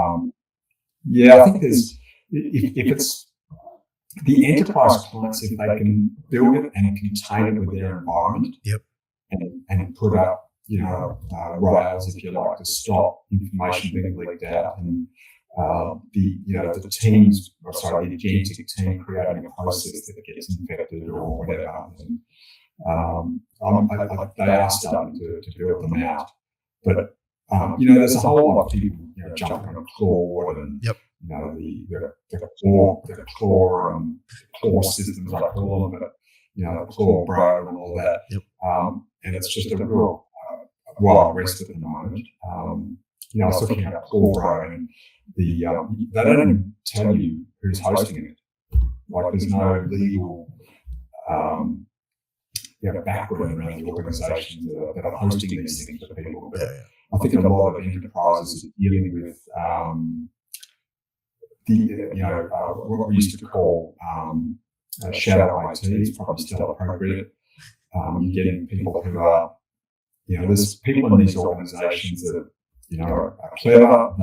Speaker 3: Yeah, I think there's, if it's the enterprise clients, if they can build it and contain it with their environment,
Speaker 1: yep,
Speaker 3: and put up, rails, if you like, to stop information being leaked out, and the teams, the agentic team creating a process that gets infected or whatever. And, they are starting to build them out, but there's a whole lot of people jumping on Claude and
Speaker 1: yep,
Speaker 3: the claw systems, I call them, but Claw Bro and all that.
Speaker 1: Yep.
Speaker 3: And it's just a real wild west at the moment. I was looking at Claw Bro, and they don't even tell you who's hosting it. Like, there's no legal background around the organisations that are hosting these things for people. But I think a lot of enterprises are dealing with what we used to call shadow IT. Is probably still appropriate. You're getting people who are, there's people in these organisations that are clever.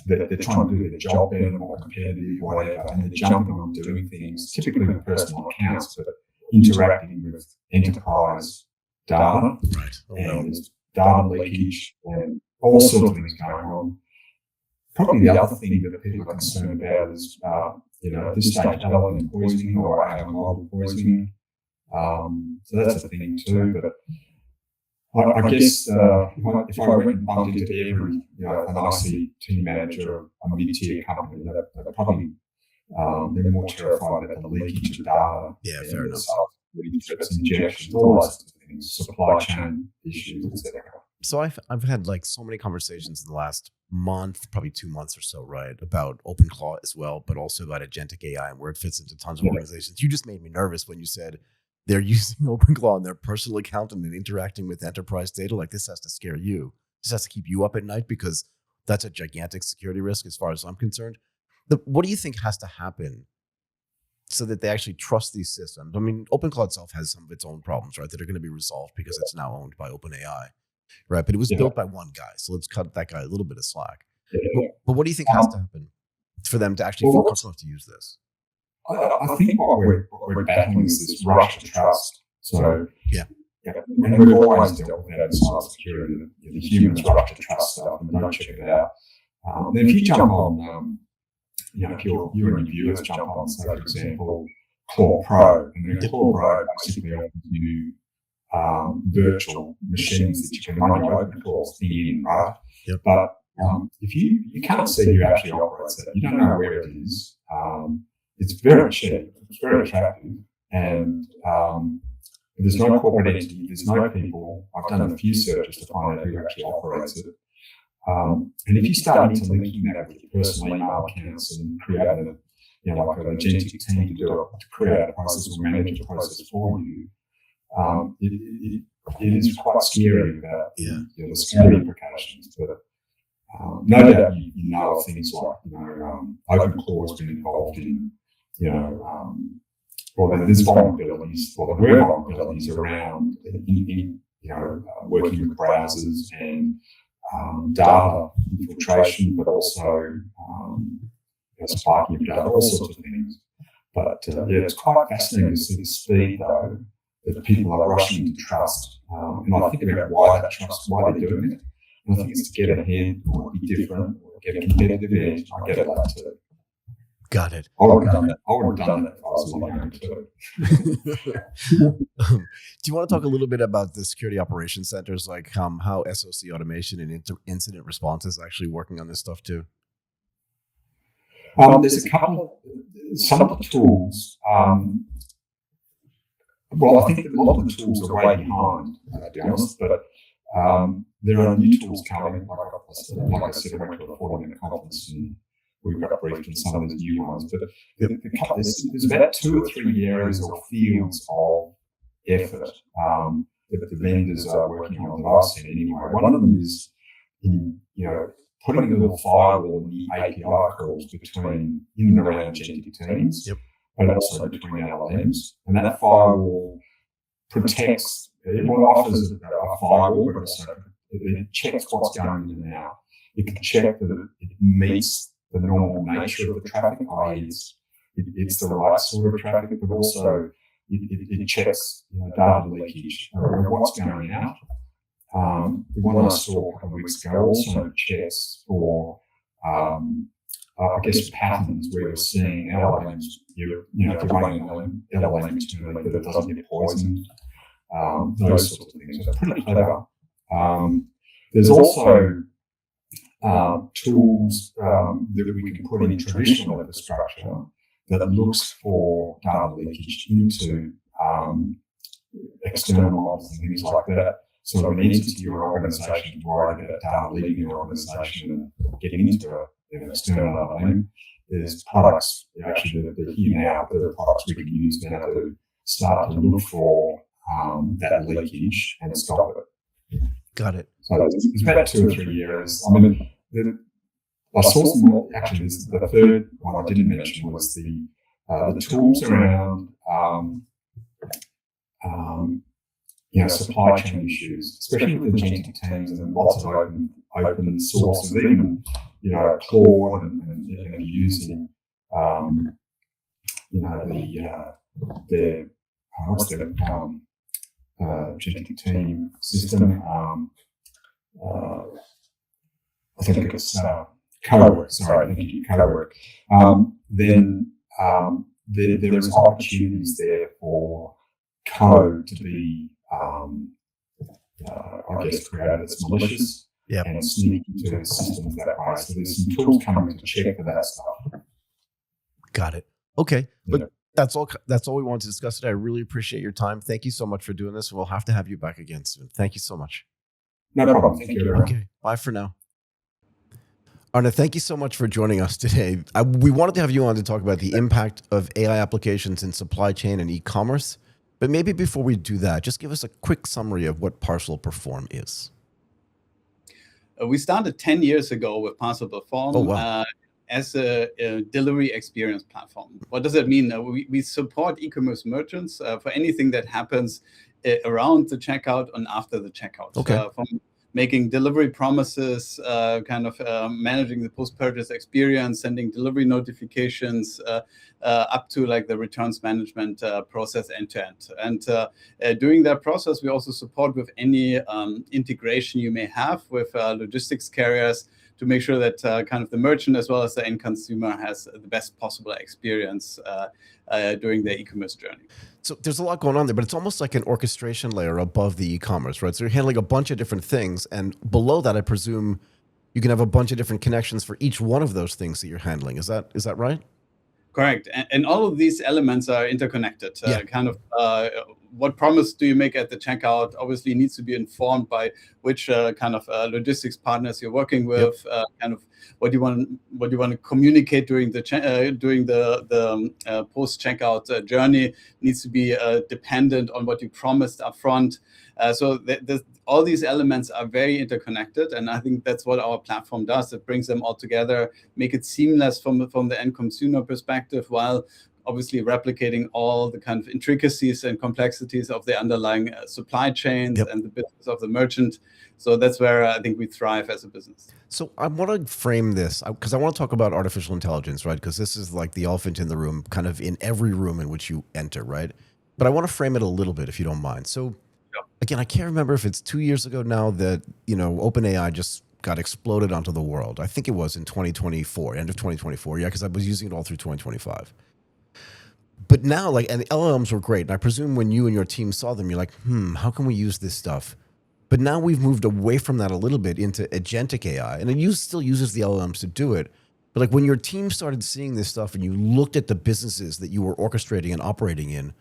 Speaker 3: They're trying to do their job better, more competitive, whatever, and they're jumping on doing things, typically with personal accounts, but interacting with enterprise data,
Speaker 1: right?
Speaker 3: And data leakage and all sorts of things going on. Probably the other thing that people are concerned about is, at this stage, LLM poisoning or AI model poisoning. So that's a thing too. But I guess if I went and bumped into every, an IC team manager of a mid-tier company, they're probably they're more terrified about the leakage of data.
Speaker 1: Yeah, fair enough.
Speaker 3: Threats, injections, all those things, supply chain issues, etc.
Speaker 1: So I've had like so many conversations in the last month, probably 2 months or so, right, about OpenClaw as well, but also about agentic AI and where it fits into tons of organizations. You just made me nervous when you said they're using OpenClaw on their personal account and interacting with enterprise data. Like, this has to scare you. This has to keep you up at night, because that's a gigantic security risk as far as I'm concerned. What do you think has to happen so that they actually trust these systems? I mean, OpenClaw itself has some of its own problems, right, that are going to be resolved because it's now owned by OpenAI, right? But it was built by one guy, so let's cut that guy a little bit of slack. But what do you think has to happen for them to actually feel comfortable enough to use this?
Speaker 3: I think what we're battling is this rush to trust. So, and we've always dealt with that in cybersecurity. The humans rush to trust stuff and don't check it out. Then if you jump on, if you and your viewers jump on, say, for example, Claw Pro, and then Claw Pro basically offers you virtual machines that you can run your open calls in, right?
Speaker 1: Yep.
Speaker 3: But if you can't see who actually operates it, you don't know where it is. It's very cheap, it's very attractive, and there's no corporate entity, there's no people. I've done a few searches to find out who actually operates it. And if you start interlinking that with your personal email accounts and creating like an Agentic team to create a process or manage a process for you, it is quite scary about the security implications. But no doubt you know of things like OpenClaw has been involved in there's vulnerabilities, there were vulnerabilities around working with browsers and data infiltration, but also spiking of data, all sorts of things. But it's quite fascinating to see the speed, though, that people are rushing to trust. And I think about why they're doing it. And I think it's to get ahead or be different or get a competitive edge. I get that too.
Speaker 1: Got it.
Speaker 3: I would have done that if I was lying too.
Speaker 1: Do you want to talk a little bit about the security operations centers, like how SOC automation and incident response is actually working on this stuff too?
Speaker 3: There's some of the tools. Well, I think a lot of the tools are way behind, to be honest, but there are new tools coming. Like I said, I went to a 40-minute conference and we got briefed on some of these new ones. But there's about 2 or 3 areas or fields of effort that the vendors are working on that I've seen anyway. One of them is putting a little firewall in the API calls between in and around Agentic teams, but also between LLMs. And that firewall protects, it offers a firewall, but also it checks what's going in and out. It can check that it meets the normal nature of the traffic, i.e. it's the right sort of traffic, but also it checks data leakage or what's going out. The one I saw a couple of weeks ago also checks for, patterns where you're seeing LLMs, if you're running an LLM internally, that it doesn't get poisoned, those sorts of things. So pretty clever. There's also tools that we can put in traditional infrastructure that looks for data leakage into external models and things like that. So an entity or organisation is worried about data leaving your organisation and getting into an external LLM. There's products, actually, that are here now, that are products we can use now to start to look for that leakage and stop it.
Speaker 1: Got it.
Speaker 3: So there's about 2 or 3 areas. I mean, I saw some more, actually, the third one I didn't mention was the tools around supply chain issues, especially with the Agentic teams and lots of open source, and even Claude and using what's their Agentic team system? I think it's Cowork. Sorry, thank you, Cowork. Then there is opportunities there for code to be, created that's malicious and sneak into systems that way. So there's some tools coming to check for that stuff.
Speaker 1: Got it. Okay. But that's all we wanted to discuss today. I really appreciate your time. Thank you so much for doing this. We'll have to have you back again soon. Thank you so much.
Speaker 3: No problem. Thank you.
Speaker 1: Okay. Bye for now. Arne, thank you so much for joining us today. We wanted to have you on to talk about the impact of AI applications in supply chain and e-commerce. But maybe before we do that, just give us a quick summary of what Parcel Perform is.
Speaker 4: We started 10 years ago with Parcel Perform.
Speaker 1: Oh, wow.
Speaker 4: as a delivery experience platform. What does that mean? We support e-commerce merchants for anything that happens around the checkout and after the checkout.
Speaker 1: Okay.
Speaker 4: From making delivery promises, managing the post-purchase experience, sending delivery notifications, up to like the returns management process end to end. And during that process, we also support with any integration you may have with logistics carriers to make sure that the merchant as well as the end consumer has the best possible experience during their e-commerce journey.
Speaker 1: So there's a lot going on there, but it's almost like an orchestration layer above the e-commerce, right? So you're handling a bunch of different things, and below that, I presume you can have a bunch of different connections for each one of those things that you're handling. Is that right?
Speaker 4: Correct. And all of these elements are interconnected.
Speaker 1: Yeah.
Speaker 4: What promise do you make at the checkout obviously needs to be informed by which logistics partners you're working with. Yep. What you want to communicate during the post checkout journey needs to be dependent on what you promised upfront. So all these elements are very interconnected, and I think that's what our platform does. It brings them all together, make it seamless from the end consumer perspective, while obviously replicating all the kind of intricacies and complexities of the underlying supply chains. Yep. And the business of the merchant. So that's where I think we thrive as a business.
Speaker 1: So I want to frame this because I want to talk about artificial intelligence, right? Because this is like the elephant in the room, kind of in every room in which you enter, right? But I want to frame it a little bit, if you don't mind. So again, I can't remember if it's 2 years ago now that, OpenAI just got exploded onto the world. I think it was in 2024, end of 2024. Yeah, because I was using it all through 2025. But now, and the LLMs were great. And I presume when you and your team saw them, you're like, how can we use this stuff? But now we've moved away from that a little bit into agentic AI. And it still uses the LLMs to do it. But when your team started seeing this stuff and you looked at the businesses that you were orchestrating and operating in,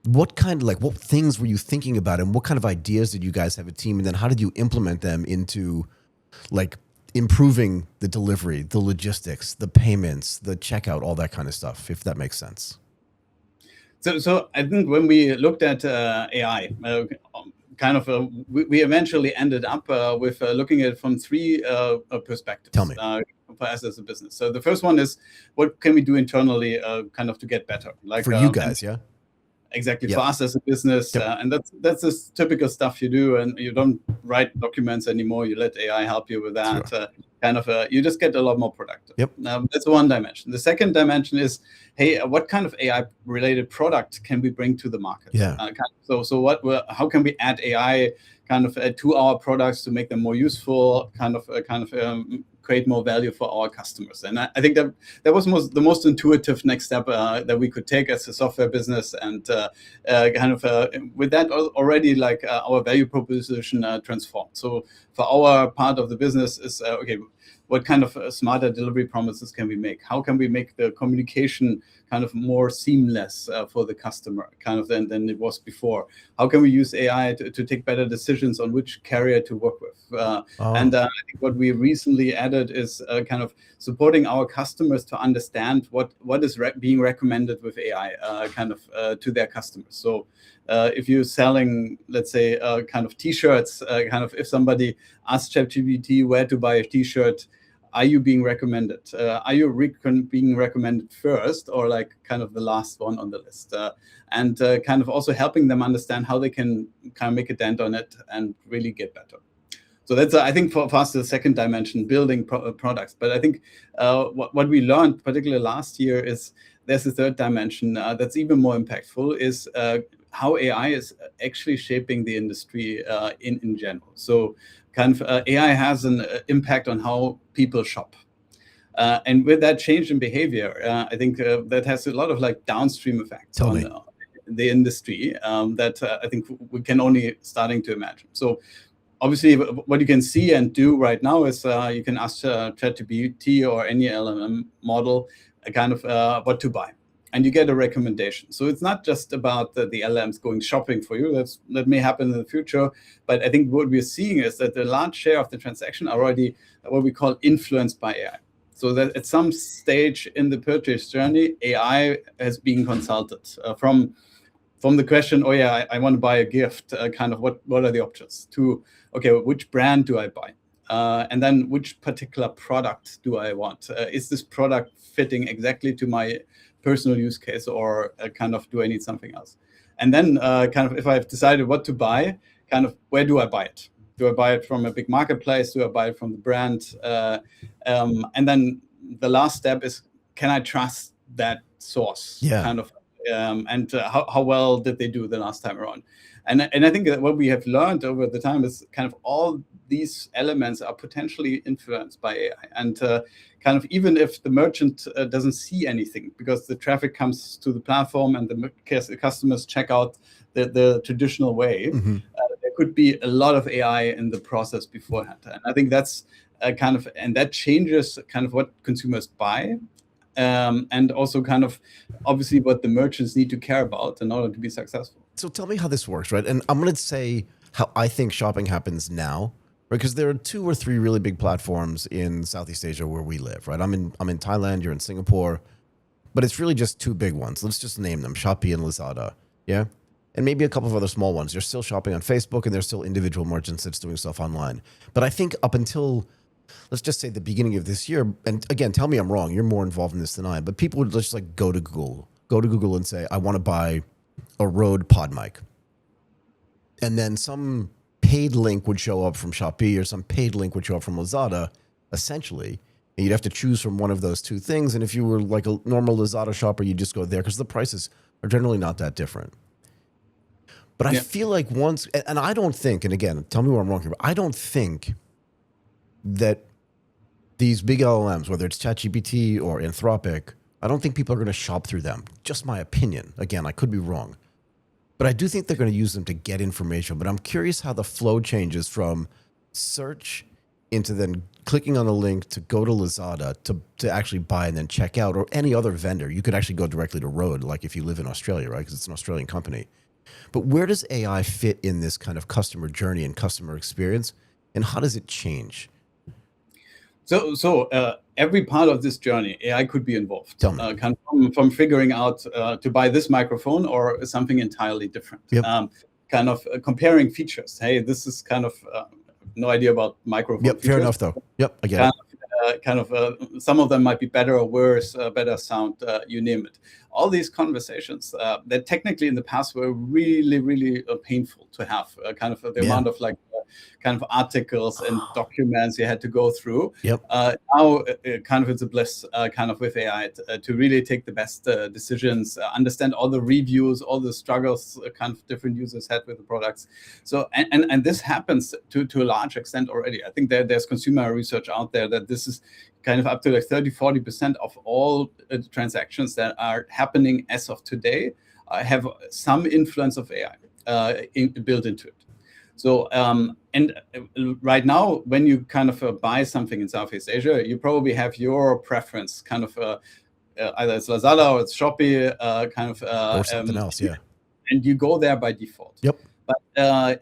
Speaker 1: what things were you thinking about, and what kind of ideas did you guys have a team? And then how did you implement them into improving the delivery, the logistics, the payments, the checkout, all that kind of stuff, if that makes sense?
Speaker 4: So I think when we looked at AI, we eventually ended up with looking at it from three perspectives.
Speaker 1: Tell me.
Speaker 4: For us as a business. So the first one is, what can we do internally to get better?
Speaker 1: For you guys, yeah?
Speaker 4: Exactly. Yep. For us as a business. Yep. And that's this typical stuff you do, and you don't write documents anymore. You let AI help you with that. Sure. You just get a lot more productive.
Speaker 1: Yep.
Speaker 4: That's one dimension. The second dimension is, hey, what kind of AI-related product can we bring to the market?
Speaker 1: Yeah.
Speaker 4: How can we add AI to our products to make them more useful? Create more value for our customers. And I think that was the most intuitive next step that we could take as a software business. And with that already, our value proposition transformed. So for our part of the business is, what kind of smarter delivery promises can we make? How can we make the communication more seamless for the customer than it was before? How can we use AI to take better decisions on which carrier to work with? And I think what we recently added is supporting our customers to understand what is being recommended with AI to their customers. So if you're selling, let's say, T-shirts, if somebody asks ChatGPT where to buy a T-shirt, are you being recommended? Are you being recommended first, or the last one on the list? And also helping them understand how they can make a dent on it and really get better. So that's, I think, for us, the second dimension, building products. But I think what we learned, particularly last year, is there's a third dimension that's even more impactful, is how AI is actually shaping the industry in general. So AI has an impact on how people shop. And with that change in behavior, I think that has a lot of downstream effects on the industry that I think we can only starting to imagine. So obviously, what you can see and do right now is you can ask ChatGPT or any LLM model what to buy, and you get a recommendation. So it's not just about the LLMs going shopping for you. That may happen in the future, but I think what we're seeing is that the large share of the transaction are already what we call influenced by AI. So that at some stage in the purchase journey, AI has been consulted from the question, I want to buy a gift, what are the options, to, which brand do I buy? and then which particular product do I want? Is this product fitting exactly to my personal use case, or kind of do I need something else? And then kind of if I've decided what to buy, kind of where do I buy it? Do I buy it from a big marketplace? Do I buy it from the brand? And then the last step is, can I trust that source?
Speaker 1: Yeah.
Speaker 4: Kind of, and how well did they do the last time around? And I think that what we have learned over the time is kind of all these elements are potentially influenced by AI. And kind of even if the merchant doesn't see anything, because the traffic comes to the platform and the customers check out the traditional way, there could be a lot of AI in the process beforehand. And I think that's kind of, and that changes kind of what consumers buy. And also kind of obviously what the merchants need to care about in order to be successful.
Speaker 1: So tell me how this works, right? And I'm going to say how I think shopping happens now, right? Because there are 2 or 3 really big platforms in Southeast Asia where we live, right? I'm in Thailand, you're in Singapore, but it's really just 2 big ones. Let's just name them, Shopee and Lazada, yeah? And maybe a couple of other small ones. You're still shopping on Facebook, and there's still individual merchants that's doing stuff online. But I think up until, let's just say the beginning of this year, and again, tell me I'm wrong, you're more involved in this than I am, but people would just like go to Google and say, I want to buy a Rode pod mic. And then some paid link would show up from Shopee or some paid link would show up from Lazada, essentially. And you'd have to choose from one of those 2 things. And if you were like a normal Lazada shopper, you just go there because the prices are generally not that different. But I feel like once, and I don't think, and again, tell me where I'm wrong here, but I don't think that these big LLMs, whether it's ChatGPT or Anthropic, I don't think people are going to shop through them. Just my opinion. Again, I could be wrong. But I do think they're going to use them to get information. But I'm curious how the flow changes from search into then clicking on the link to go to Lazada to actually buy and then check out, or any other vendor. You could actually go directly to Rode, like if you live in Australia, right? Because it's an Australian company. But where does AI fit in this kind of customer journey and customer experience? And how does it change?
Speaker 4: So every part of this journey, AI could be involved.
Speaker 1: Tell me.
Speaker 4: Kind of from figuring out to buy this microphone or something entirely different.
Speaker 1: Yep.
Speaker 4: Kind of comparing features. Hey, this is kind of no idea about microphone.
Speaker 1: Yep,
Speaker 4: features.
Speaker 1: fair enough though. Yep, I get it.
Speaker 4: Some of them might be better or worse, better sound, you name it. All these conversations that technically in the past were really, really painful to have. Kind of the amount of like kind of articles and documents you had to go through.
Speaker 1: Yep.
Speaker 4: Now, kind of it's a bliss, kind of with AI to really take the best decisions, understand all the reviews, all the struggles, kind of different users had with the products. So, and this happens to a large extent already. I think there's consumer research out there that this is kind of up to like 30-40% of all transactions that are happening as of today have some influence of AI built into it. So, and right now, when you kind of buy something in Southeast Asia, you probably have your preference, kind of either it's Lazada or it's Shopee, kind of
Speaker 1: or something else, yeah.
Speaker 4: And you go there by default.
Speaker 1: Yep.
Speaker 4: But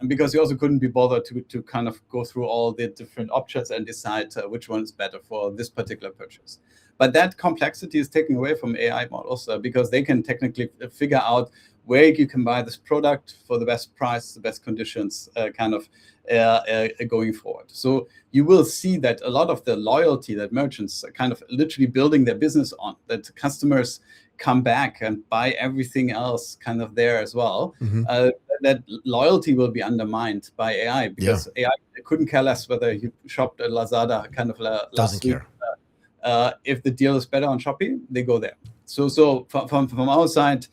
Speaker 4: because you also couldn't be bothered to kind of go through all the different options and decide which one is better for this particular purchase. But that complexity is taken away from AI models because they can technically figure out where you can buy this product for the best price, the best conditions, kind of going forward. So you will see that a lot of the loyalty that merchants are kind of literally building their business on, that customers come back and buy everything else kind of there as well, that loyalty will be undermined by AI because AI couldn't care less whether you shopped at Lazada kind of last week. If the deal is better on Shopee, they go there. So from our side,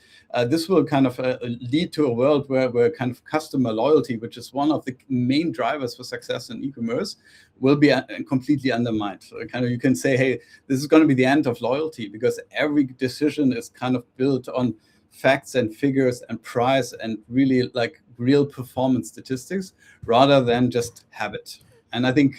Speaker 4: this will kind of lead to a world where kind of customer loyalty, which is one of the main drivers for success in e-commerce, will be completely undermined. So kind of you can say, hey, this is going to be the end of loyalty because every decision is kind of built on facts and figures and price and really like real performance statistics rather than just habit. And I think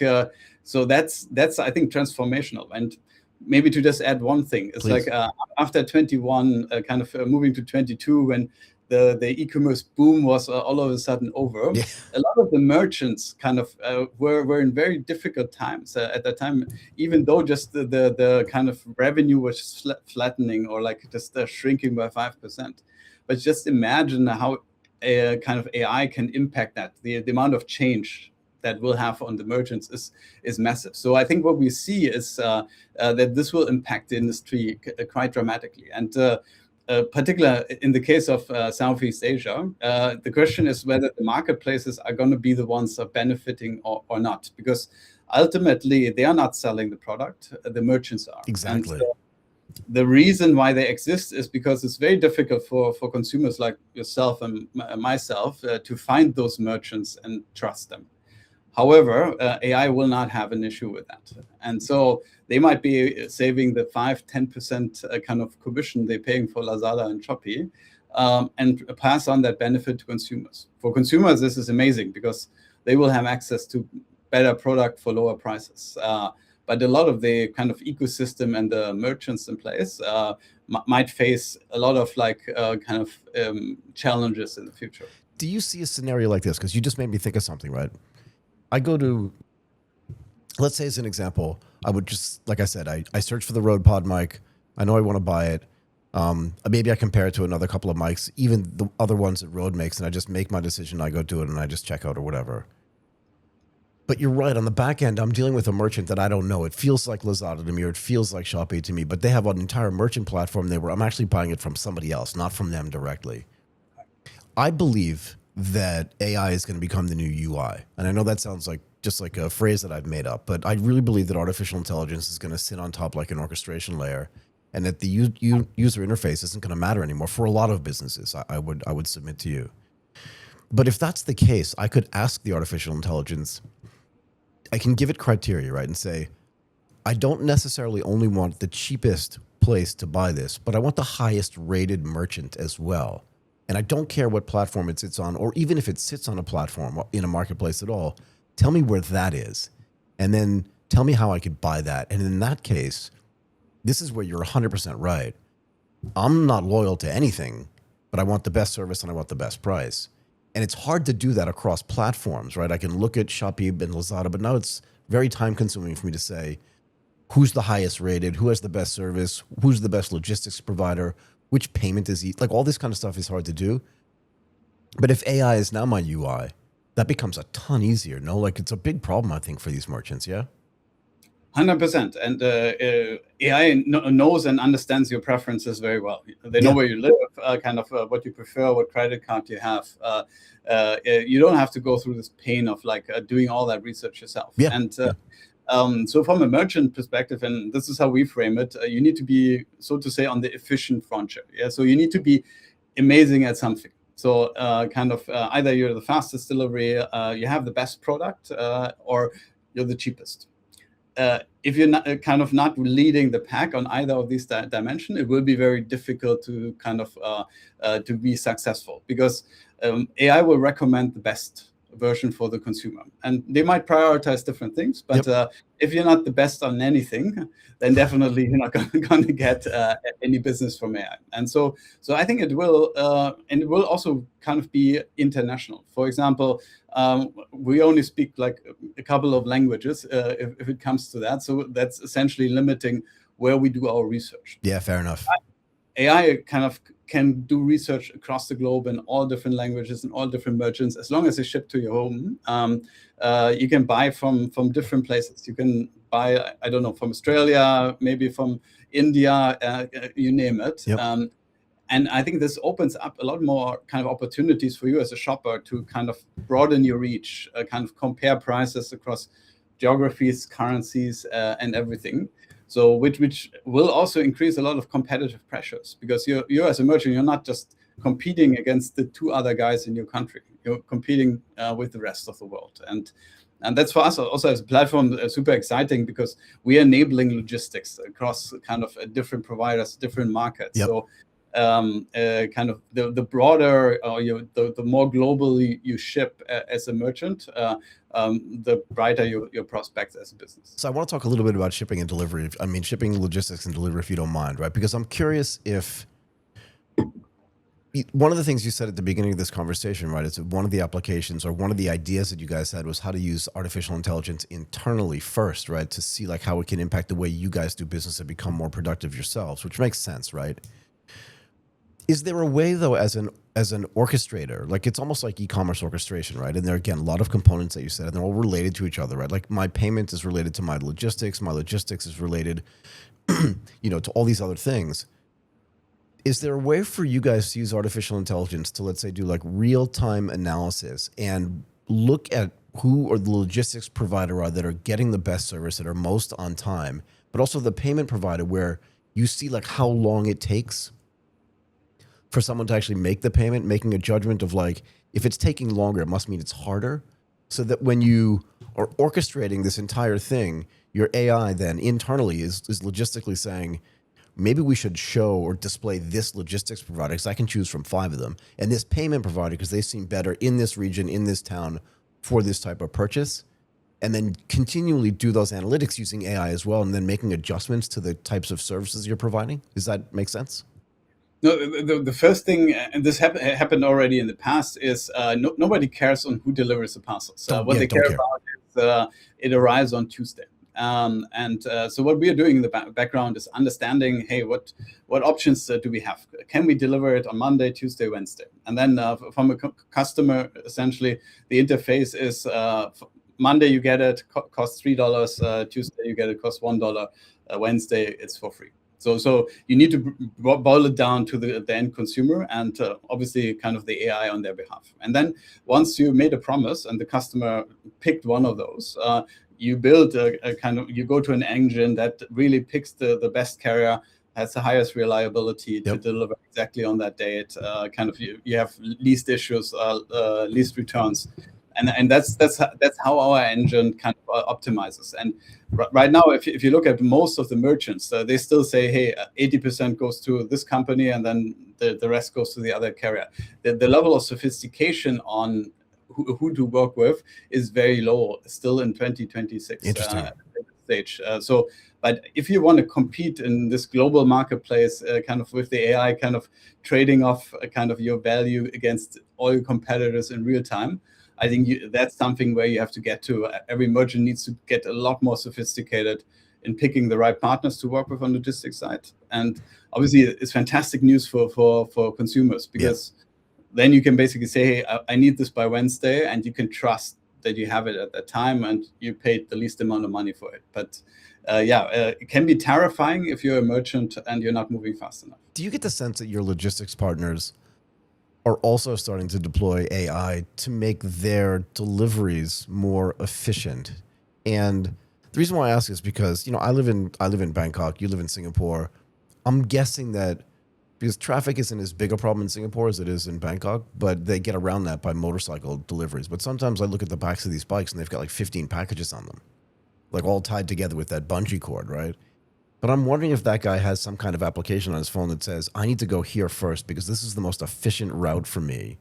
Speaker 4: so that's I think transformational. And maybe to just add one thing, it's Please. Like after 21, kind of moving to 22, when the e-commerce boom was all of a sudden over, a lot of the merchants kind of were in very difficult times at that time, even though just the kind of revenue was flattening or like just shrinking by 5%. But just imagine how kind of AI can impact that, the amount of change that will have on the merchants is massive. So I think what we see is that this will impact the industry quite dramatically. And particular in the case of Southeast Asia, the question is whether the marketplaces are going to be the ones that are benefiting or not, because ultimately they are not selling the product, the merchants are.
Speaker 1: Exactly.
Speaker 4: And so the reason why they exist is because it's very difficult for consumers like yourself and myself to find those merchants and trust them. However, AI will not have an issue with that. And so they might be saving the 5-10% kind of commission they're paying for Lazada and Shopee, and pass on that benefit to consumers. For consumers, this is amazing because they will have access to better product for lower prices. But a lot of the kind of ecosystem and the merchants in place might face a lot of challenges in the future.
Speaker 1: Do you see a scenario like this? Because you just made me think of something, right? I go to, let's say as an example, I would just, like I said, I search for the Rode Pod mic. I know I want to buy it. Maybe I compare it to another couple of mics, even the other ones that Rode makes, and I just make my decision. I go do it and I just check out or whatever. But you're right. On the back end, I'm dealing with a merchant that I don't know. It feels like Lazada to me, or it feels like Shopee to me, but they have an entire merchant platform there where I'm actually buying it from somebody else, not from them directly. I believe that AI is going to become the new UI. And I know that sounds like just like a phrase that I've made up, but I really believe that artificial intelligence is going to sit on top like an orchestration layer, and that the user interface isn't going to matter anymore for a lot of businesses. I would submit to you. But if that's the case, I could ask the artificial intelligence, I can give it criteria, right? And say, I don't necessarily only want the cheapest place to buy this, but I want the highest rated merchant as well. And I don't care what platform it sits on, or even if it sits on a platform in a marketplace at all, tell me where that is. And then tell me how I could buy that. And in that case, this is where you're 100% right. I'm not loyal to anything, but I want the best service and I want the best price. And it's hard to do that across platforms, right? I can look at Shopee and Lazada, but now it's very time consuming for me to say, who's the highest rated, who has the best service, who's the best logistics provider, which payment is each, like all this kind of stuff is hard to do. But if AI is now my UI, that becomes a ton easier. No, like it's a big problem, I think, for these merchants. Yeah.
Speaker 4: 100%. And AI knows and understands your preferences very well. They know where you live, what you prefer, what credit card you have. You don't have to go through this pain of doing all that research yourself.
Speaker 1: Yeah.
Speaker 4: And so from a merchant perspective, and this is how we frame it, you need to be, so to say, on the efficient frontier. Yeah. So you need to be amazing at something. So either you're the fastest delivery, you have the best product, or you're the cheapest. If you're not leading the pack on either of these dimensions, it will be very difficult to to be successful, because AI will recommend the best version for the consumer, and they might prioritize different things. But if you're not the best on anything, then definitely you're not going to get any business from AI. And so I think it will, and it will also be international. For example, we only speak a couple of languages if it comes to that. So that's essentially limiting where we do our research.
Speaker 1: Yeah, fair enough.
Speaker 4: AI can do research across the globe in all different languages and all different merchants, as long as they ship to your home. You can buy from different places. You can buy, I don't know, from Australia, maybe from India, you name it.
Speaker 1: Yep.
Speaker 4: And I think this opens up a lot more opportunities for you as a shopper to broaden your reach, compare prices across geographies, currencies, and everything. So which will also increase a lot of competitive pressures, because you as a merchant, you're not just competing against the two other guys in your country. You're competing with the rest of the world. And that's for us also as a platform super exciting, because we are enabling logistics across different providers, different markets.
Speaker 1: Yep.
Speaker 4: So the broader, the more globally you ship as a merchant, the brighter your prospects as a business.
Speaker 1: So I want to talk a little bit about shipping and delivery. I mean, shipping, logistics, and delivery, if you don't mind, right? Because I'm curious if one of the things you said at the beginning of this conversation, right, is one of the applications or one of the ideas that you guys had was how to use artificial intelligence internally first, right, to see how it can impact the way you guys do business and become more productive yourselves, which makes sense, right? Is there a way, though, as an as an orchestrator, like it's almost like e-commerce orchestration, right? And there are, again, a lot of components that you said, and they're all related to each other, right? Like my payment is related to my logistics is related, to all these other things. Is there a way for you guys to use artificial intelligence to, let's say, do like real-time analysis and look at who or the logistics provider are that are getting the best service, that are most on time, but also the payment provider where you see like how long it takes for someone to actually make the payment, making a judgment of like, if it's taking longer, it must mean it's harder. So that when you are orchestrating this entire thing, your AI then internally is logistically saying, maybe we should show or display this logistics provider because I can choose from 5 of them, and this payment provider because they seem better in this region, in this town for this type of purchase, and then continually do those analytics using AI as well, and then making adjustments to the types of services you're providing. Does that make sense?
Speaker 4: No, the first thing, and this happened already in the past, is nobody cares on who delivers the parcels. What they care about is it arrives on Tuesday. So what we are doing in the background is understanding, hey, what options do we have? Can we deliver it on Monday, Tuesday, Wednesday? And then from a customer, essentially, the interface is Monday you get it, costs $3. Tuesday you get it, costs $1. Wednesday it's for free. So you need to boil it down to the end consumer and obviously kind of the AI on their behalf. And then once you made a promise and the customer picked one of those, you build you go to an engine that really picks the best carrier, has the highest reliability to deliver exactly on that date. You have least issues, least returns. And that's how our engine kind of optimizes. And right now, if you look at most of the merchants, they still say, hey, 80% goes to this company, and then the rest goes to the other carrier. The level of sophistication on who to work with is very low, still in 2026 stage. But if you want to compete in this global marketplace, kind of with the AI kind of trading off kind of your value against all your competitors in real time, I think that's something where you have to get to. Every merchant needs to get a lot more sophisticated in picking the right partners to work with on the logistics side. And obviously, it's fantastic news for consumers because then you can basically say, hey, I need this by Wednesday, and you can trust that you have it at that time and you paid the least amount of money for it. But it can be terrifying if you're a merchant and you're not moving fast enough.
Speaker 1: Do you get the sense that your logistics partners are also starting to deploy AI to make their deliveries more efficient? And the reason why I ask is because, I live in Bangkok, you live in Singapore. I'm guessing that because traffic isn't as big a problem in Singapore as it is in Bangkok, but they get around that by motorcycle deliveries. But sometimes I look at the backs of these bikes and they've got like 15 packages on them, like all tied together with that bungee cord, right? But I'm wondering if that guy has some kind of application on his phone that says, I need to go here first because this is the most efficient route for me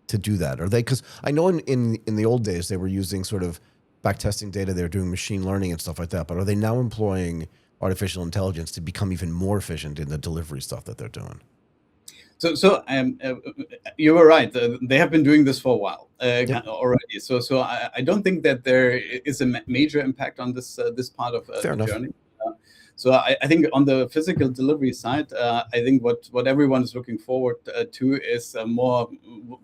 Speaker 1: to do that. Are they, because I know in the old days they were using sort of backtesting data, they're doing machine learning and stuff like that, but are they now employing artificial intelligence to become even more efficient in the delivery stuff that they're doing?
Speaker 4: So you were right. They have been doing this for a while already. So I don't think that there is a major impact on this part of the journey. So I think on the physical delivery side, I think what everyone is looking forward to is more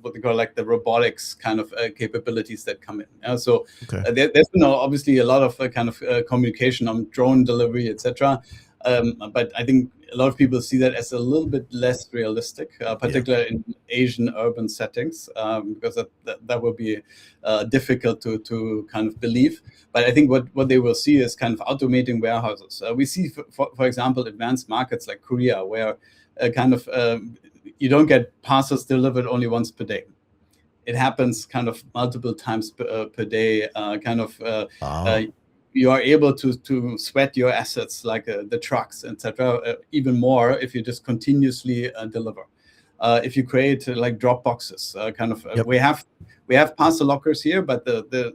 Speaker 4: what they call like the robotics kind of capabilities that come in. There's been obviously a lot of kind of communication on drone delivery, etc. But I think a lot of people see that as a little bit less realistic, particularly in Asian urban settings, because that will be difficult to kind of believe. But I think what they will see is kind of automating warehouses. We see, for example, advanced markets like Korea, where you don't get parcels delivered only once per day. It happens kind of multiple times per day, you are able to sweat your assets like the trucks, etc. Even more if you just continuously deliver. If you create like drop boxes, we have parcel lockers here, but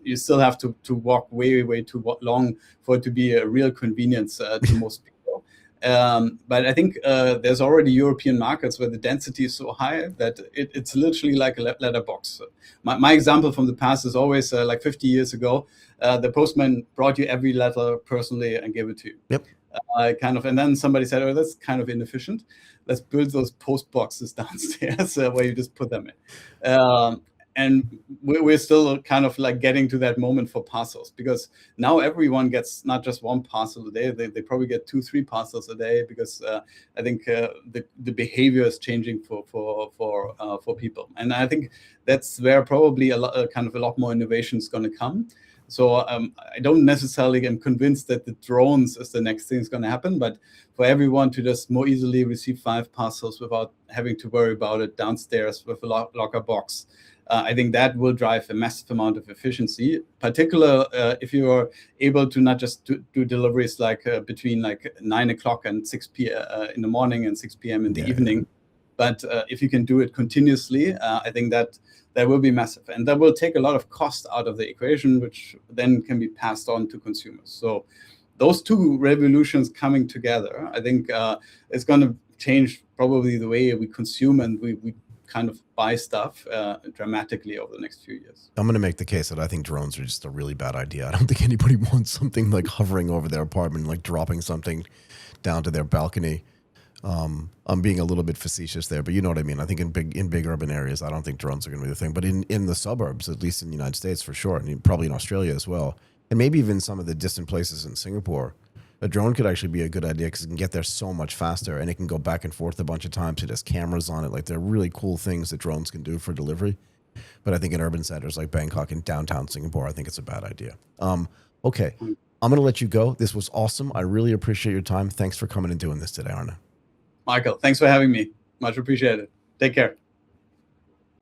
Speaker 4: you still have to walk way too long for it to be a real convenience to most people. But I think there's already European markets where the density is so high that it's literally like a letterbox. My example from the past is always like 50 years ago, the postman brought you every letter personally and gave it to you. And then somebody said, oh, that's kind of inefficient. Let's build those post boxes downstairs where you just put them in. And we're still kind of like getting to that moment for parcels, because now everyone gets not just one parcel a day, they probably get 2-3 parcels a day, because I think the behavior is changing for people. And I think that's where probably a lot more innovation is going to come. So I don't necessarily am convinced that the drones is the next thing that's going to happen, but for everyone to just more easily receive 5 parcels without having to worry about it downstairs with a locker box, I think that will drive a massive amount of efficiency, particularly if you are able to not just do deliveries like between like 9 o'clock and 6 p.m. In the morning and 6 p.m. in the evening. But if you can do it continuously, I think that will be massive. And that will take a lot of cost out of the equation, which then can be passed on to consumers. So those two revolutions coming together, I think it's going to change probably the way we consume and we kind of buy stuff dramatically over the next few years.
Speaker 1: I'm going to make the case that I think drones are just a really bad idea. I don't think anybody wants something like hovering over their apartment, like dropping something down to their balcony. I'm being a little bit facetious there, but you know what I mean. I think in big urban areas, I don't think drones are going to be the thing. But in the suburbs, at least in the United States for sure, and probably in Australia as well, and maybe even some of the distant places in Singapore, a drone could actually be a good idea because it can get there so much faster, and it can go back and forth a bunch of times. It has cameras on it. Like, there are really cool things that drones can do for delivery. But I think in urban centers like Bangkok and downtown Singapore, I think it's a bad idea. Okay, I'm going to let you go. This was awesome. I really appreciate your time. Thanks for coming and doing this today, Arne.
Speaker 4: Michael, thanks for having me. Much appreciated. Take care.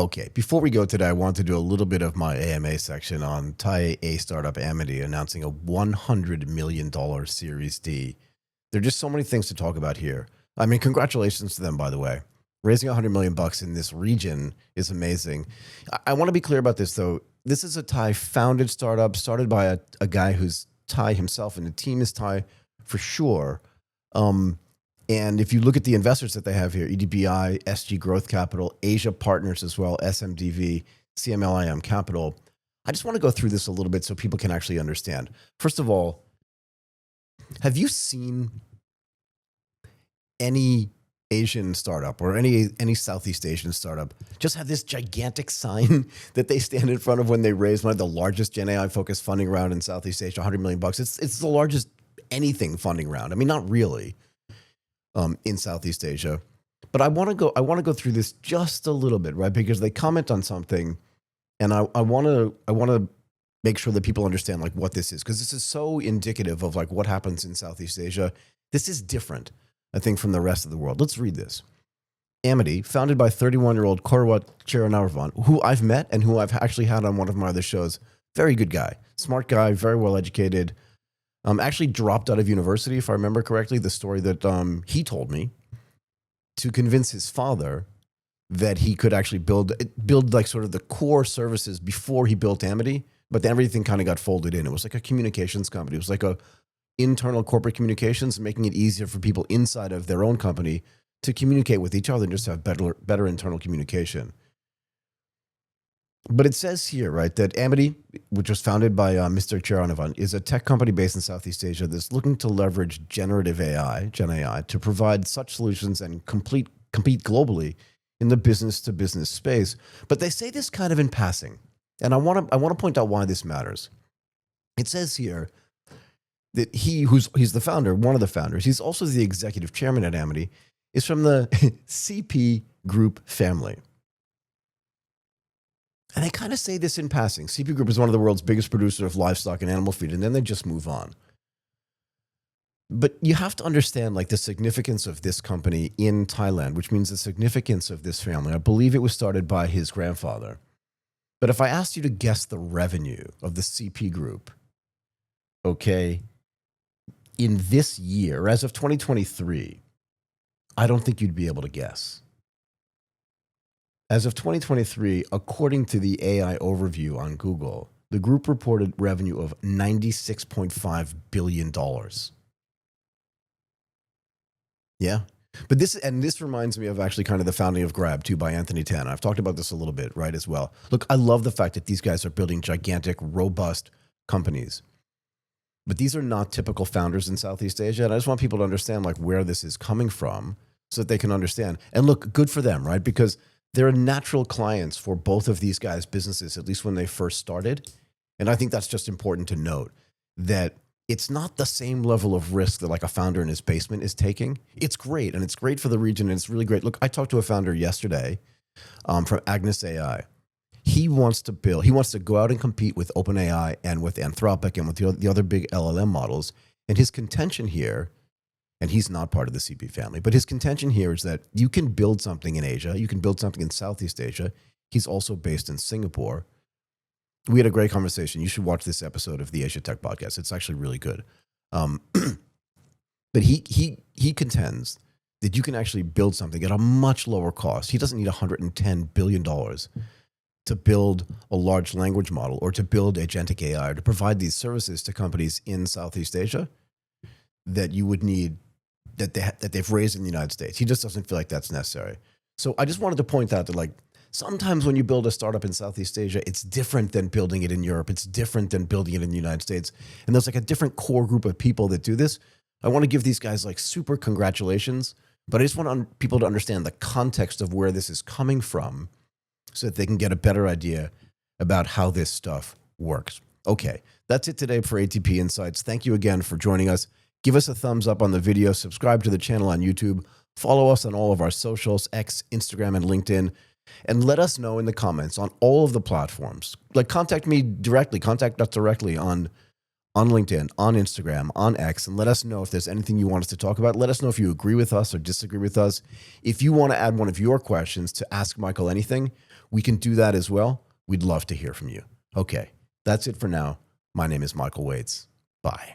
Speaker 1: Okay, before we go today, I want to do a little bit of my AMA section on Thai A startup Amity announcing a $100 million Series D. There are just so many things to talk about here. I mean, congratulations to them, by the way. Raising $100 million in this region is amazing. I want to be clear about this, though. This is a Thai-founded startup, started by a guy who's Thai himself, and the team is Thai for sure. And if you look at the investors that they have here, EDBI, SG Growth Capital, Asia Partners as well, SMDV, CMLIM Capital, I just want to go through this a little bit so people can actually understand. First of all, have you seen any Asian startup or any Southeast Asian startup just have this gigantic sign that they stand in front of when they raise one of the largest Gen AI focused funding round in Southeast Asia, $100 million? It's the largest anything funding round. I mean, not really. In Southeast Asia, but I want to go through this just a little bit, right? Because they comment on something, and I want to make sure that people understand like what this is, because this is so indicative of like what happens in Southeast Asia. This is different, I think, from the rest of the world. Let's read this. Amity, founded by 31-year-old Korwat Chiranarvan, who I've met and who I've actually had on one of my other shows. Very good guy, smart guy, very well educated. Actually dropped out of university, if I remember correctly, the story that he told me, to convince his father that he could actually build like sort of the core services before he built Amity, but then everything kind of got folded in. It was like a communications company. It was like a internal corporate communications, making it easier for people inside of their own company to communicate with each other and just have better internal communication. But it says here, right, that Amity, which was founded by Mr. Chiranarvan, is a tech company based in Southeast Asia that's looking to leverage generative AI, Gen AI, to provide such solutions and compete globally in the business-to-business space. But they say this kind of in passing, and I want to point out why this matters. It says here that he's the founder, one of the founders. He's also the executive chairman at Amity. Is from the CP Group family. And they kind of say this in passing. CP Group is one of the world's biggest producers of livestock and animal feed, and then they just move on. But you have to understand like the significance of this company in Thailand, which means the significance of this family. I believe it was started by his grandfather. But if I asked you to guess the revenue of the CP Group, okay, in this year, as of 2023, I don't think you'd be able to guess. As of 2023, according to the AI overview on Google, the group reported revenue of $96.5 billion. Yeah. But this reminds me of actually kind of the founding of Grab too by Anthony Tan. I've talked about this a little bit, right, as well. Look, I love the fact that these guys are building gigantic, robust companies. But these are not typical founders in Southeast Asia. And I just want people to understand like where this is coming from so that they can understand. And look, good for them, right? Because they're natural clients for both of these guys' businesses, at least when they first started. And I think that's just important to note that it's not the same level of risk that like a founder in his basement is taking. It's great. And it's great for the region. And it's really great. Look, I talked to a founder yesterday from Agnes AI. He wants to go out and compete with OpenAI and with Anthropic and with the other big LLM models. And his contention here, and he's not part of the CP family, but his contention here is that you can build something in Asia. You can build something in Southeast Asia. He's also based in Singapore. We had a great conversation. You should watch this episode of the Asia Tech podcast. It's actually really good. But he contends that you can actually build something at a much lower cost. He doesn't need $110 billion to build a large language model or to build agentic AI or to provide these services to companies in Southeast Asia that you would need, that they've raised in the United States. He just doesn't feel like that's necessary. So I just wanted to point out that like sometimes when you build a startup in Southeast Asia, it's different than building it in Europe. It's different than building it in the United States. And there's like a different core group of people that do this. I want to give these guys like super congratulations, but I just want people to understand the context of where this is coming from so that they can get a better idea about how this stuff works. Okay, that's it today for ATP Insights. Thank you again for joining us. Give us a thumbs up on the video, subscribe to the channel on YouTube, follow us on all of our socials, X, Instagram, and LinkedIn, and let us know in the comments on all of the platforms. Like contact me directly, contact us directly on LinkedIn, on Instagram, on X, and let us know if there's anything you want us to talk about. Let us know if you agree with us or disagree with us. If you want to add one of your questions to Ask Michael Anything, we can do that as well. We'd love to hear from you. Okay, that's it for now. My name is Michael Waits. Bye.